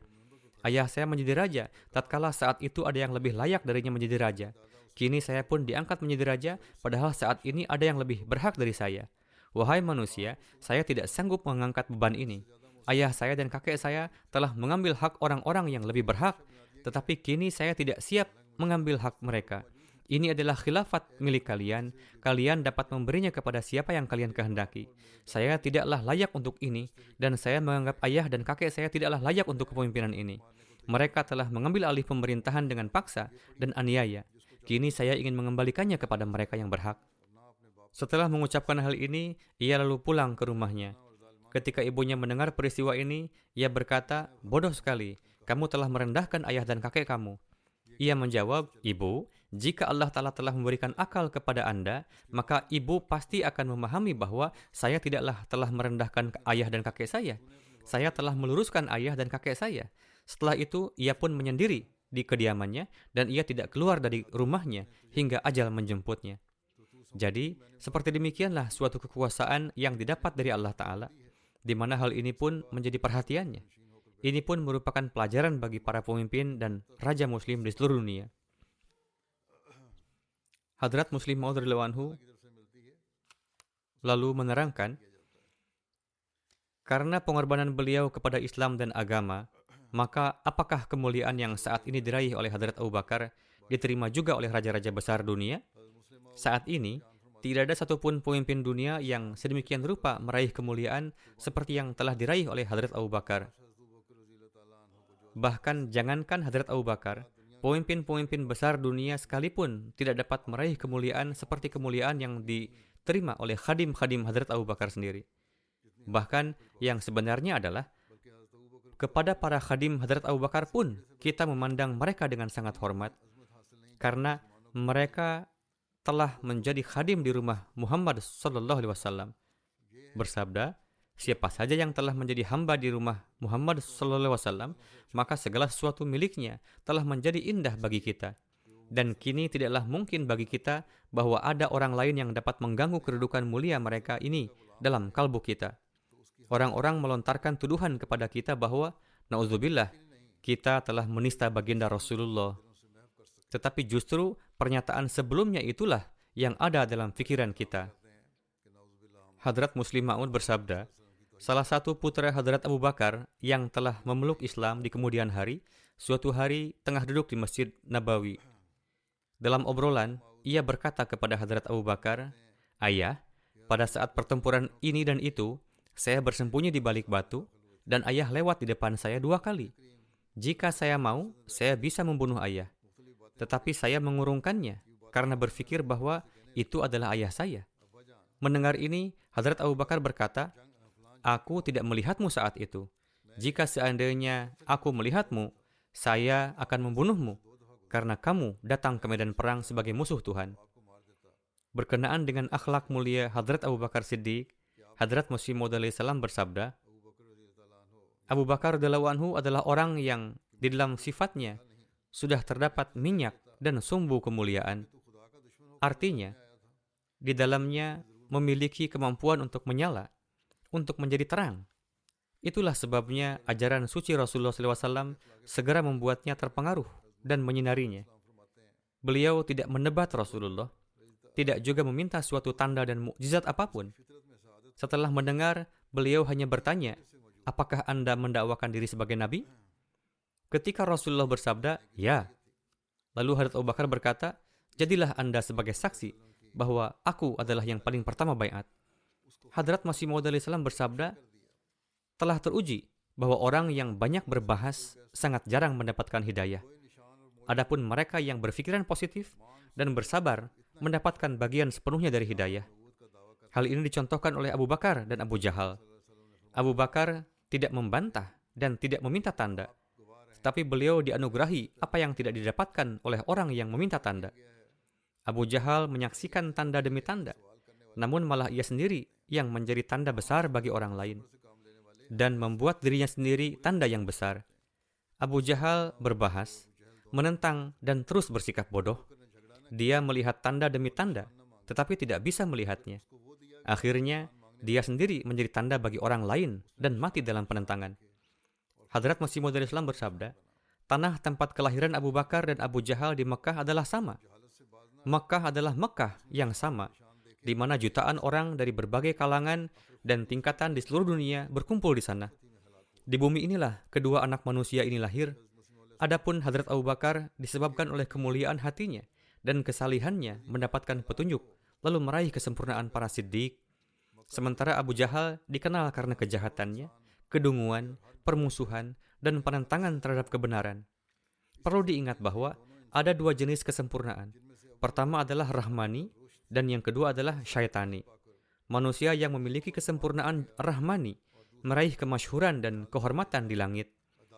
Ayah saya menjadi raja tatkala saat itu ada yang lebih layak darinya menjadi raja. Kini saya pun diangkat menjadi raja, padahal saat ini ada yang lebih berhak dari saya. Wahai manusia, saya tidak sanggup mengangkat beban ini. Ayah saya dan kakek saya telah mengambil hak orang-orang yang lebih berhak, tetapi kini saya tidak siap mengambil hak mereka. Ini adalah khilafat milik kalian. Kalian dapat memberinya kepada siapa yang kalian kehendaki. Saya tidaklah layak untuk ini, dan saya menganggap ayah dan kakek saya tidaklah layak untuk kepemimpinan ini. Mereka telah mengambil alih pemerintahan dengan paksa dan aniaya. Kini saya ingin mengembalikannya kepada mereka yang berhak. Setelah mengucapkan hal ini, ia lalu pulang ke rumahnya. Ketika ibunya mendengar peristiwa ini, ia berkata, "Bodoh sekali, kamu telah merendahkan ayah dan kakek kamu." Ia menjawab, "Ibu, jika Allah Ta'ala telah memberikan akal kepada Anda, maka ibu pasti akan memahami bahwa saya tidaklah telah merendahkan ayah dan kakek saya. Saya telah meluruskan ayah dan kakek saya." Setelah itu, ia pun menyendiri di kediamannya dan ia tidak keluar dari rumahnya hingga ajal menjemputnya. Jadi, seperti demikianlah suatu kekuasaan yang didapat dari Allah Ta'ala, di mana hal ini pun menjadi perhatiannya. Ini pun merupakan pelajaran bagi para pemimpin dan raja muslim di seluruh dunia. Hadrat Muslim Maud radhiyallahu anhu lalu menerangkan, karena pengorbanan beliau kepada Islam dan agama, maka apakah kemuliaan yang saat ini diraih oleh Hadrat Abu Bakar diterima juga oleh raja-raja besar dunia? Saat ini, tidak ada satupun pemimpin dunia yang sedemikian rupa meraih kemuliaan seperti yang telah diraih oleh Hadrat Abu Bakar. Bahkan jangankan Hadrat Abu Bakar, pemimpin-pemimpin besar dunia sekalipun tidak dapat meraih kemuliaan seperti kemuliaan yang diterima oleh khadim-khadim Hadrat Abu Bakar sendiri. Bahkan yang sebenarnya adalah, kepada para khadim Hadrat Abu Bakar pun kita memandang mereka dengan sangat hormat, karena mereka telah menjadi khadim di rumah Muhammad SAW. Bersabda, siapa saja yang telah menjadi hamba di rumah Muhammad SAW, maka segala sesuatu miliknya telah menjadi indah bagi kita. Dan kini tidaklah mungkin bagi kita bahwa ada orang lain yang dapat mengganggu kedudukan mulia mereka ini dalam kalbu kita. Orang-orang melontarkan tuduhan kepada kita bahwa, na'udzubillah, kita telah menista baginda Rasulullah. Tetapi justru pernyataan sebelumnya itulah yang ada dalam fikiran kita. Hadrat Muslim Ma'ud bersabda, salah satu putra Hadrat Abu Bakar yang telah memeluk Islam di kemudian hari, suatu hari tengah duduk di Masjid Nabawi. Dalam obrolan, ia berkata kepada Hadrat Abu Bakar, "Ayah, pada saat pertempuran ini dan itu, saya bersembunyi di balik batu, dan ayah lewat di depan saya 2 kali. Jika saya mau, saya bisa membunuh ayah. Tetapi saya mengurungkannya, karena berpikir bahwa itu adalah ayah saya." Mendengar ini, Hadrat Abu Bakar berkata, "Aku tidak melihatmu saat itu. Jika seandainya aku melihatmu, saya akan membunuhmu, karena kamu datang ke medan perang sebagai musuh Tuhan." Berkenaan dengan akhlak mulia Hadrat Abu Bakar Siddiq, Hadrat Masih Maud alaihissalam bersabda, Abu Bakar radhiyallahu anhu adalah orang yang di dalam sifatnya sudah terdapat minyak dan sumbu kemuliaan. Artinya, di dalamnya memiliki kemampuan untuk menyala, untuk menjadi terang. Itulah sebabnya ajaran suci Rasulullah SAW segera membuatnya terpengaruh dan menyinarinya. Beliau tidak menebat Rasulullah, tidak juga meminta suatu tanda dan mukjizat apapun. Setelah mendengar, beliau hanya bertanya, "Apakah Anda mendakwakan diri sebagai Nabi?" Ketika Rasulullah bersabda, "Ya." Lalu Hadrat Abu Bakar berkata, "Jadilah Anda sebagai saksi bahwa aku adalah yang paling pertama baiat." Hadrat Masih Maud alaihissalam bersabda, telah teruji bahwa orang yang banyak berbahas sangat jarang mendapatkan hidayah. Adapun mereka yang berpikiran positif dan bersabar mendapatkan bagian sepenuhnya dari hidayah. Hal ini dicontohkan oleh Abu Bakar dan Abu Jahal. Abu Bakar tidak membantah dan tidak meminta tanda, tetapi beliau dianugerahi apa yang tidak didapatkan oleh orang yang meminta tanda. Abu Jahal menyaksikan tanda demi tanda, namun malah ia sendiri yang menjadi tanda besar bagi orang lain, dan membuat dirinya sendiri tanda yang besar. Abu Jahal berbahas, menentang, dan terus bersikap bodoh. Dia melihat tanda demi tanda, tetapi tidak bisa melihatnya. Akhirnya, dia sendiri menjadi tanda bagi orang lain dan mati dalam penentangan. Hadrat Masih Maud alaihissalam bersabda, tanah tempat kelahiran Abu Bakar dan Abu Jahal di Mekah adalah sama. Mekah adalah Mekah yang sama, di mana jutaan orang dari berbagai kalangan dan tingkatan di seluruh dunia berkumpul di sana. Di bumi inilah kedua anak manusia ini lahir, Adapun Hadrat Abu Bakar disebabkan oleh kemuliaan hatinya dan kesalihannya mendapatkan petunjuk, lalu meraih kesempurnaan para siddiq. Sementara Abu Jahal dikenal karena kejahatannya, kedunguan, permusuhan, dan penentangan terhadap kebenaran. Perlu diingat bahwa ada dua jenis kesempurnaan. Pertama adalah rahmani, dan yang kedua adalah syaitani. Manusia yang memiliki kesempurnaan rahmani meraih kemasyhuran dan kehormatan di langit.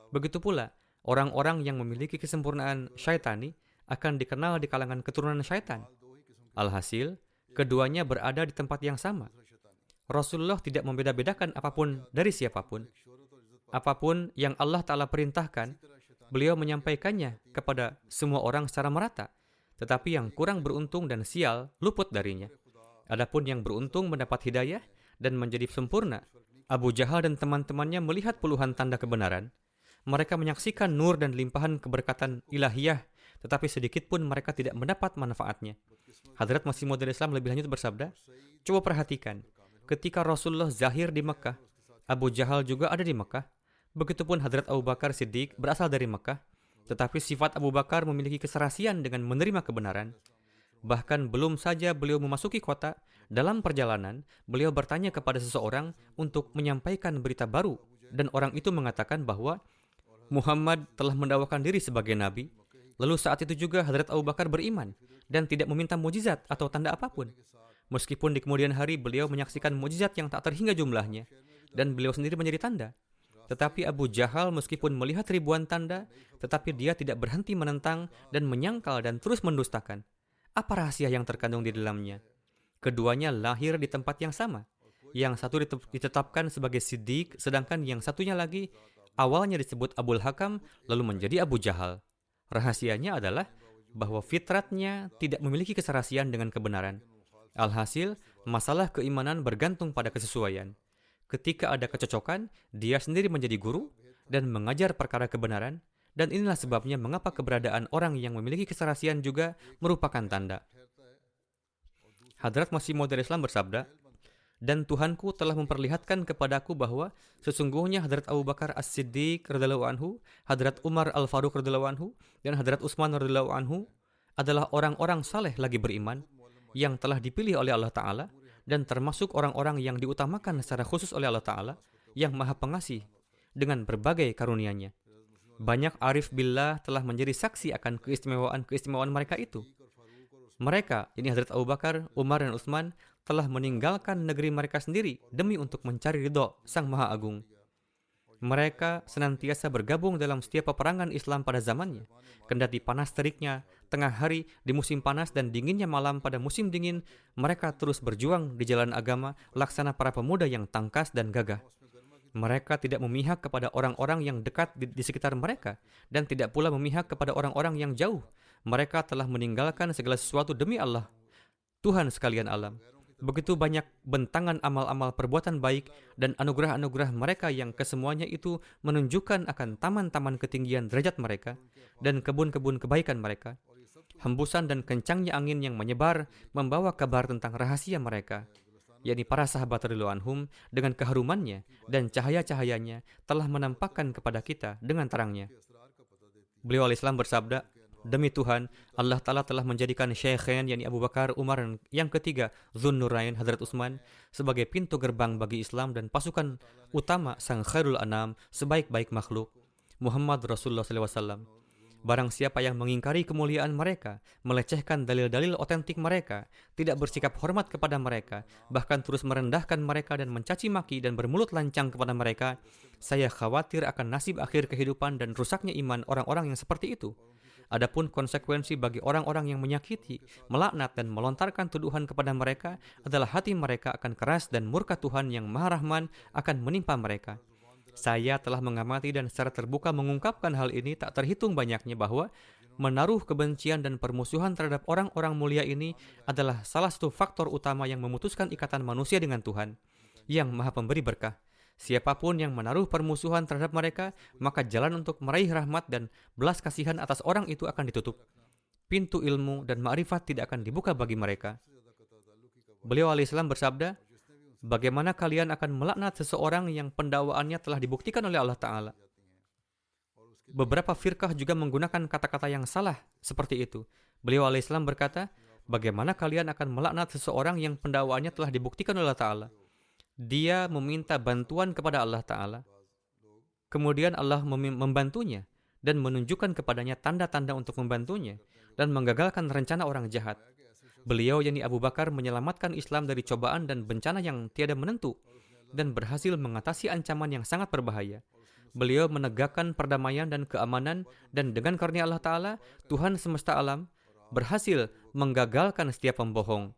Begitu pula, orang-orang yang memiliki kesempurnaan syaitani akan dikenal di kalangan keturunan syaitan. Alhasil, keduanya berada di tempat yang sama. Rasulullah tidak membeda-bedakan apapun dari siapapun. Apapun yang Allah Ta'ala perintahkan, beliau menyampaikannya kepada semua orang secara merata. Tetapi yang kurang beruntung dan sial luput darinya. Adapun yang beruntung mendapat hidayah dan menjadi sempurna. Abu Jahal dan teman-temannya melihat puluhan tanda kebenaran. Mereka menyaksikan nur dan limpahan keberkatan ilahiyah, tetapi sedikit pun mereka tidak mendapat manfaatnya. Hadrat Masih Maud Islam lebih lanjut bersabda, coba perhatikan, ketika Rasulullah zahir di Mekah, Abu Jahal juga ada di Mekah. Begitupun Hadrat Abu Bakar Siddiq berasal dari Mekah, tetapi sifat Abu Bakar memiliki keserasian dengan menerima kebenaran. Bahkan belum saja beliau memasuki kota, dalam perjalanan, beliau bertanya kepada seseorang untuk menyampaikan berita baru, dan orang itu mengatakan bahwa Muhammad telah mendakwakan diri sebagai nabi. Lalu saat itu juga Hadrat Abu Bakar beriman dan tidak meminta mukjizat atau tanda apapun. Meskipun di kemudian hari beliau menyaksikan mukjizat yang tak terhingga jumlahnya, dan beliau sendiri menjadi tanda. Tetapi Abu Jahal meskipun melihat ribuan tanda, tetapi dia tidak berhenti menentang dan menyangkal dan terus mendustakan. Apa rahasia yang terkandung di dalamnya? Keduanya lahir di tempat yang sama. Yang satu ditetapkan sebagai Siddiq, sedangkan yang satunya lagi awalnya disebut Abul Hakam, lalu menjadi Abu Jahal. Rahasianya adalah bahwa fitratnya tidak memiliki keserasian dengan kebenaran. Alhasil, masalah keimanan bergantung pada kesesuaian. Ketika ada kecocokan, dia sendiri menjadi guru dan mengajar perkara kebenaran, dan inilah sebabnya mengapa keberadaan orang yang memiliki keserasian juga merupakan tanda. Hadrat Masih Maud Islam bersabda, dan Tuhanku telah memperlihatkan kepadaku bahwa sesungguhnya Hadrat Abu Bakar As-Siddiq radhiyallahu anhu, Hadrat Umar Al-Faruq radhiyallahu anhu, dan Hadrat Utsman radhiyallahu anhu adalah orang-orang saleh lagi beriman yang telah dipilih oleh Allah Ta'ala dan termasuk orang-orang yang diutamakan secara khusus oleh Allah Ta'ala yang maha pengasih dengan berbagai karunia-Nya. Banyak arif billah telah menjadi saksi akan keistimewaan mereka itu. Mereka, ini Hadrat Abu Bakar, Umar, dan Utsman, telah meninggalkan negeri mereka sendiri demi untuk mencari ridho Sang Maha Agung. Mereka senantiasa bergabung dalam setiap peperangan Islam pada zamannya. Kendati panas teriknya tengah hari di musim panas dan dinginnya malam pada musim dingin, mereka terus berjuang di jalan agama laksana para pemuda yang tangkas dan gagah. Mereka tidak memihak kepada orang-orang yang dekat di sekitar mereka dan tidak pula memihak kepada orang-orang yang jauh. Mereka telah meninggalkan segala sesuatu demi Allah, Tuhan sekalian alam. Begitu banyak bentangan amal-amal perbuatan baik dan anugerah-anugerah mereka yang kesemuanya itu menunjukkan akan taman-taman ketinggian derajat mereka dan kebun-kebun kebaikan mereka. Hembusan dan kencangnya angin yang menyebar membawa kabar tentang rahasia mereka, yakni para sahabat radhiyallahu anhum dengan keharumannya dan cahaya-cahayanya telah menampakkan kepada kita dengan terangnya. Beliau al-Islam bersabda, demi Tuhan, Allah Ta'ala telah menjadikan Syaikhain, yakni Abu Bakar, Umar, dan yang ketiga, Zunnurain, Hadrat Utsman, sebagai pintu gerbang bagi Islam dan pasukan utama Sang Khairul Anam, sebaik-baik makhluk, Muhammad Rasulullah SAW. Barang siapa yang mengingkari kemuliaan mereka, melecehkan dalil-dalil otentik mereka, tidak bersikap hormat kepada mereka, bahkan terus merendahkan mereka dan mencaci maki dan bermulut lancang kepada mereka, saya khawatir akan nasib akhir kehidupan dan rusaknya iman orang-orang yang seperti itu. Adapun konsekuensi bagi orang-orang yang menyakiti, melaknat dan melontarkan tuduhan kepada mereka adalah hati mereka akan keras dan murka Tuhan yang Maha Rahman akan menimpa mereka. Saya telah mengamati dan secara terbuka mengungkapkan hal ini tak terhitung banyaknya bahwa menaruh kebencian dan permusuhan terhadap orang-orang mulia ini adalah salah satu faktor utama yang memutuskan ikatan manusia dengan Tuhan yang Maha Pemberi berkah. Siapapun yang menaruh permusuhan terhadap mereka, maka jalan untuk meraih rahmat dan belas kasihan atas orang itu akan ditutup. Pintu ilmu dan ma'rifat tidak akan dibuka bagi mereka. Beliau alaihissalam bersabda, bagaimana kalian akan melaknat seseorang yang pendakwaannya telah dibuktikan oleh Allah Ta'ala? beberapa firqah juga menggunakan kata-kata yang salah seperti itu. Beliau alaihissalam berkata, bagaimana kalian akan melaknat seseorang yang pendakwaannya telah dibuktikan oleh Allah Ta'ala? Dia meminta bantuan kepada Allah Ta'ala. Kemudian Allah membantunya dan menunjukkan kepadanya tanda-tanda untuk membantunya dan menggagalkan rencana orang jahat. Beliau, yakni Abu Bakar, menyelamatkan Islam dari cobaan dan bencana yang tiada menentu dan berhasil mengatasi ancaman yang sangat berbahaya. Beliau menegakkan perdamaian dan keamanan, dan dengan karunia Allah Ta'ala, Tuhan semesta alam berhasil menggagalkan setiap pembohong.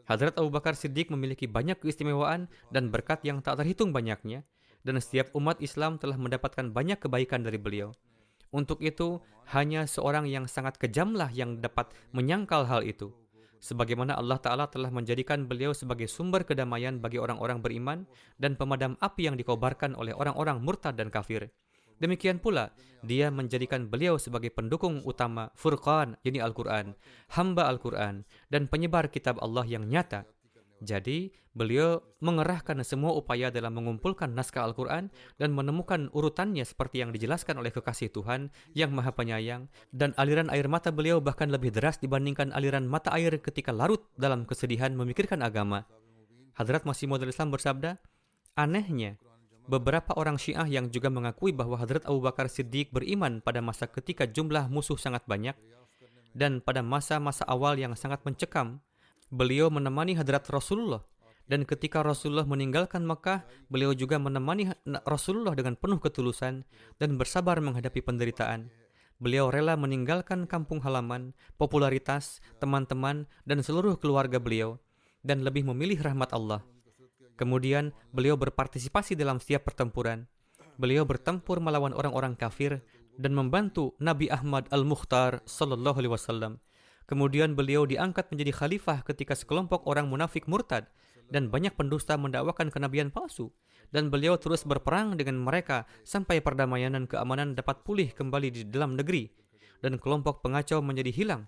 Hadrat Abu Bakar Siddiq memiliki banyak keistimewaan dan berkat yang tak terhitung banyaknya, dan setiap umat Islam telah mendapatkan banyak kebaikan dari beliau. Untuk itu, hanya seorang yang sangat kejamlah yang dapat menyangkal hal itu. Sebagaimana Allah Ta'ala telah menjadikan beliau sebagai sumber kedamaian bagi orang-orang beriman dan pemadam api yang dikobarkan oleh orang-orang murtad dan kafir. Demikian pula, dia menjadikan beliau sebagai pendukung utama Furqan, yakni Al-Quran, hamba Al-Quran, dan penyebar kitab Allah yang nyata. Jadi, beliau mengerahkan semua upaya dalam mengumpulkan naskah Al-Quran dan menemukan urutannya seperti yang dijelaskan oleh kekasih Tuhan yang Maha Penyayang, dan aliran air mata beliau bahkan lebih deras dibandingkan aliran mata air ketika larut dalam kesedihan memikirkan agama. Hadrat Masih Maud Islam bersabda, anehnya, beberapa orang Syiah yang juga mengakui bahwa Hadrat Abu Bakar Siddiq beriman pada masa ketika jumlah musuh sangat banyak, dan pada masa-masa awal yang sangat mencekam, beliau menemani Hadrat Rasulullah, dan ketika Rasulullah meninggalkan Mekah, beliau juga menemani Rasulullah dengan penuh ketulusan dan bersabar menghadapi penderitaan. Beliau rela meninggalkan kampung halaman, popularitas, teman-teman, dan seluruh keluarga beliau, dan lebih memilih rahmat Allah. Kemudian, beliau berpartisipasi dalam setiap pertempuran. Beliau bertempur melawan orang-orang kafir dan membantu Nabi Ahmad Al-Mukhtar sallallahu alaihi wasallam. Kemudian beliau diangkat menjadi khalifah ketika sekelompok orang munafik murtad dan banyak pendusta mendakwakan kenabian palsu. Dan beliau terus berperang dengan mereka sampai perdamaian dan keamanan dapat pulih kembali di dalam negeri. Dan kelompok pengacau menjadi hilang.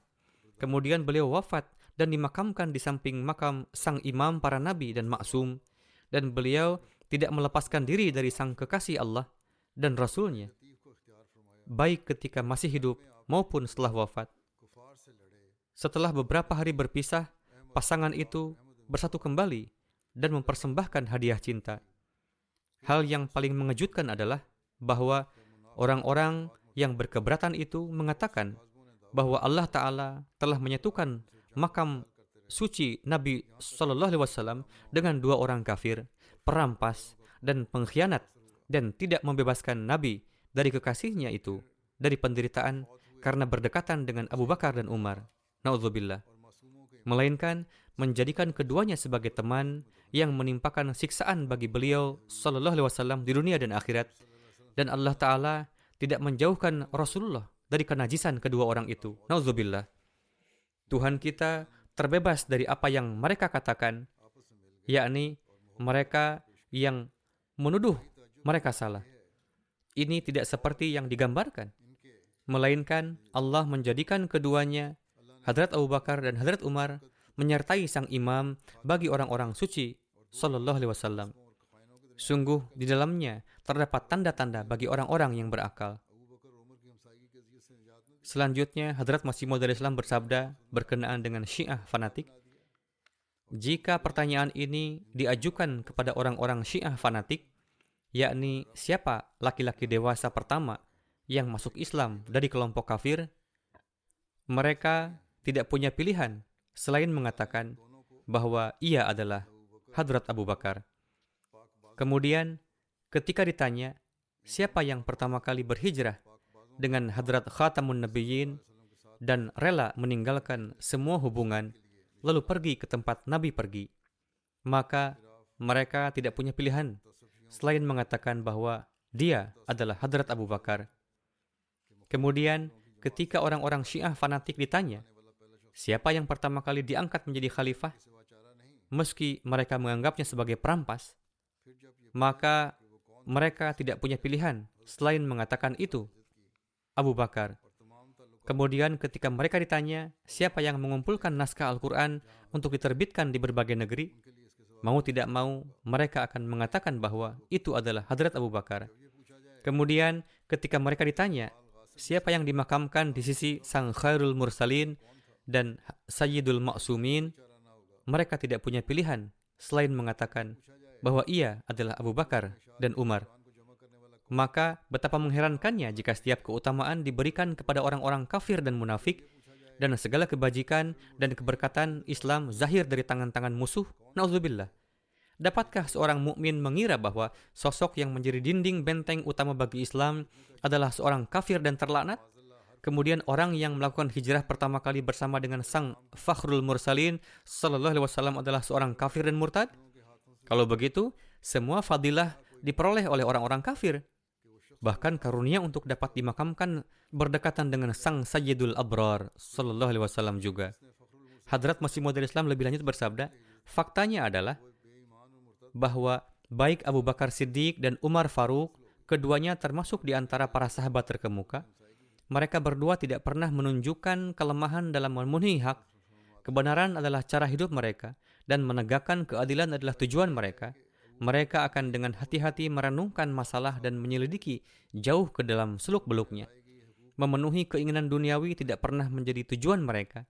Kemudian beliau wafat dan dimakamkan di samping makam sang imam para nabi dan maksum. Dan beliau tidak melepaskan diri dari sang kekasih Allah dan Rasulnya, baik ketika masih hidup maupun setelah wafat. Setelah beberapa hari berpisah, pasangan itu bersatu kembali dan mempersembahkan hadiah cinta. Hal yang paling mengejutkan adalah bahwa orang-orang yang berkeberatan itu mengatakan bahwa Allah Ta'ala telah menyatukan makam suci Nabi SAW dengan dua orang kafir, perampas, dan pengkhianat, dan tidak membebaskan Nabi dari kekasihnya itu dari penderitaan karena berdekatan dengan Abu Bakar dan Umar. Na'udzubillah. Melainkan menjadikan keduanya sebagai teman yang menimpakan siksaan bagi beliau sallallahu alaihi wasallam di dunia dan akhirat, dan Allah Ta'ala tidak menjauhkan Rasulullah dari kenajisan kedua orang itu. Na'udzubillah. Tuhan kita terbebas dari apa yang mereka katakan, yakni mereka yang menuduh mereka salah. Ini tidak seperti yang digambarkan, melainkan Allah menjadikan keduanya, Hadrat Abu Bakar dan Hadrat Umar, menyertai sang imam bagi orang-orang suci sallallahu alaihi wasallam. Sungguh di dalamnya terdapat tanda-tanda bagi orang-orang yang berakal. Selanjutnya, Hadrat Masih Maud Islam bersabda berkenaan dengan Syiah fanatik. Jika pertanyaan ini diajukan kepada orang-orang Syiah fanatik, yakni siapa laki-laki dewasa pertama yang masuk Islam dari kelompok kafir, mereka tidak punya pilihan selain mengatakan bahwa ia adalah Hadrat Abu Bakar. Kemudian, ketika ditanya siapa yang pertama kali berhijrah dengan Hadrat Khatamun Nabiyyin dan rela meninggalkan semua hubungan lalu pergi ke tempat Nabi pergi, maka mereka tidak punya pilihan selain mengatakan bahwa dia adalah Hadrat Abu Bakar. Kemudian, ketika orang-orang Syiah fanatik ditanya siapa yang pertama kali diangkat menjadi khalifah, meski mereka menganggapnya sebagai perampas, maka mereka tidak punya pilihan selain mengatakan itu Abu Bakar. Kemudian ketika mereka ditanya siapa yang mengumpulkan naskah Al-Quran untuk diterbitkan di berbagai negeri, mau tidak mau mereka akan mengatakan bahwa itu adalah Hadrat Abu Bakar. Kemudian ketika mereka ditanya, siapa yang dimakamkan di sisi Sang Khairul Mursalin dan Sayyidul Ma'sumin, mereka tidak punya pilihan selain mengatakan bahwa ia adalah Abu Bakar dan Umar. Maka betapa mengherankannya jika setiap keutamaan diberikan kepada orang-orang kafir dan munafik, dan segala kebajikan dan keberkatan Islam zahir dari tangan-tangan musuh. Na'udzubillah. Dapatkah seorang mukmin mengira bahwa sosok yang menjadi dinding benteng utama bagi Islam adalah seorang kafir dan terlaknat? Kemudian orang yang melakukan hijrah pertama kali bersama dengan Sang Fakhrul Mursalin sallallahu alaihi wasallam adalah seorang kafir dan murtad? Kalau begitu, semua fadilah diperoleh oleh orang-orang kafir. Bahkan karunia untuk dapat dimakamkan berdekatan dengan Sang Sayyidul Abrar sallallahu alaihi wasallam juga. Hadrat Masih Maud Islam lebih lanjut bersabda, faktanya adalah bahwa baik Abu Bakar Siddiq dan Umar Faruq, keduanya termasuk di antara para sahabat terkemuka. Mereka berdua tidak pernah menunjukkan kelemahan dalam memenuhi hak. Kebenaran adalah cara hidup mereka, dan menegakkan keadilan adalah tujuan mereka. Mereka akan dengan hati-hati merenungkan masalah dan menyelidiki jauh ke dalam seluk-beluknya. Memenuhi keinginan duniawi tidak pernah menjadi tujuan mereka.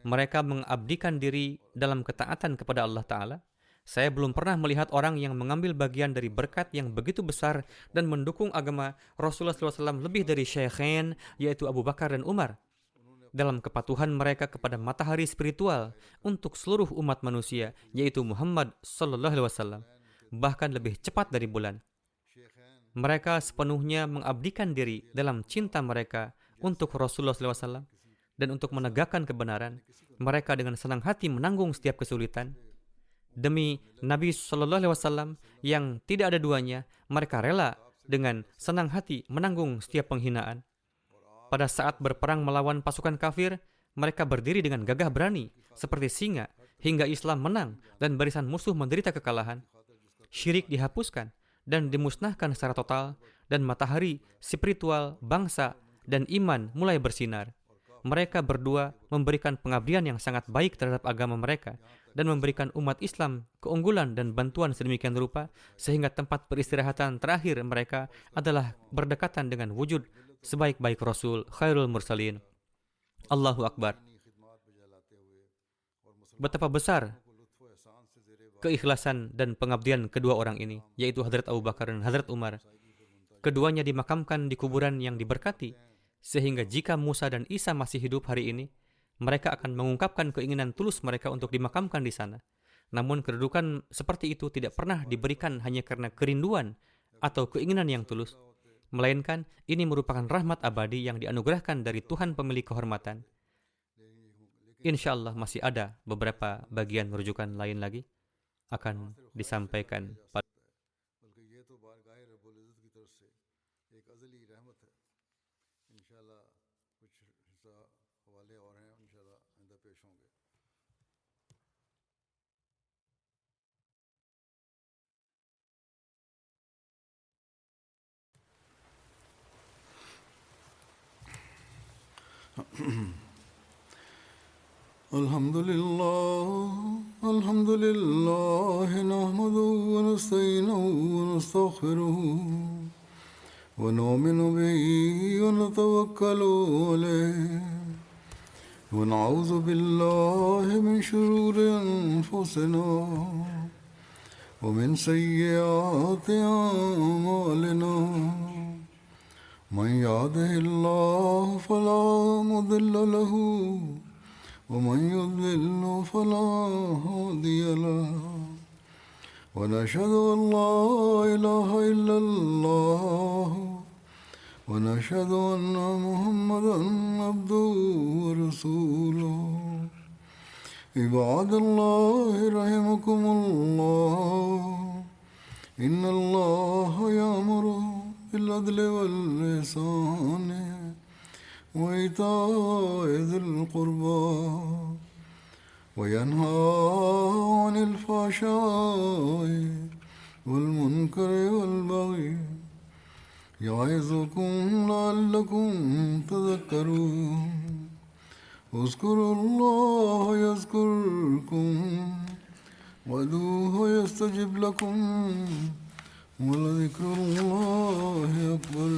Mereka mengabdikan diri dalam ketaatan kepada Allah Ta'ala. Saya belum pernah melihat orang yang mengambil bagian dari berkat yang begitu besar dan mendukung agama Rasulullah SAW lebih dari Syaikhain, yaitu Abu Bakar dan Umar, dalam kepatuhan mereka kepada matahari spiritual untuk seluruh umat manusia, yaitu Muhammad SAW, bahkan lebih cepat dari bulan. Mereka sepenuhnya mengabdikan diri dalam cinta mereka untuk Rasulullah SAW dan untuk menegakkan kebenaran. Mereka dengan senang hati menanggung setiap kesulitan. Demi Nabi SAW yang tidak ada duanya, mereka rela dengan senang hati menanggung setiap penghinaan. Pada saat berperang melawan pasukan kafir, mereka berdiri dengan gagah berani seperti singa hingga Islam menang dan barisan musuh menderita kekalahan. Syirik dihapuskan dan dimusnahkan secara total, dan matahari spiritual bangsa dan iman mulai bersinar. Mereka berdua memberikan pengabdian yang sangat baik terhadap agama mereka dan memberikan umat Islam keunggulan dan bantuan sedemikian rupa sehingga tempat peristirahatan terakhir mereka adalah berdekatan dengan wujud sebaik-baik Rasul Khairul Mursalin. Allahu Akbar. Betapa besar keikhlasan dan pengabdian kedua orang ini, yaitu Hadrat Abu Bakar dan Hadrat Umar. Keduanya dimakamkan di kuburan yang diberkati, sehingga jika Musa dan Isa masih hidup hari ini, mereka akan mengungkapkan keinginan tulus mereka untuk dimakamkan di sana. Namun kedudukan seperti itu tidak pernah diberikan hanya karena kerinduan atau keinginan yang tulus, melainkan ini merupakan rahmat abadi yang dianugerahkan dari Tuhan pemilik kehormatan. Insya Allah masih ada beberapa bagian rujukan lain lagi akan disampaikan pada Alhamdulillah nahmaduhu wa nasta'inuhu wa nastaghfiruhu wa nu'minu bihi wa natawakkalu alayhi wa na'udzu billahi min shururi anfusina wa min sayyiati a'malina. Man yahdihillahu fala mudilla lahu ومن يضلل فلا هادي له ونشهد أن لا إله إلا الله ونشهد أن محمدا عبده ورسوله. عباد الله رحمكم الله إن الله يأمر بالعدل والإحسان وإيتاء ذي القربى وينهى عن الفحشاء والمنكر والبغي يعظكم لعلكم تذكرون. اذكروا الله يذكركم وادعوه يستجب لكم ولذكر الله أكبر.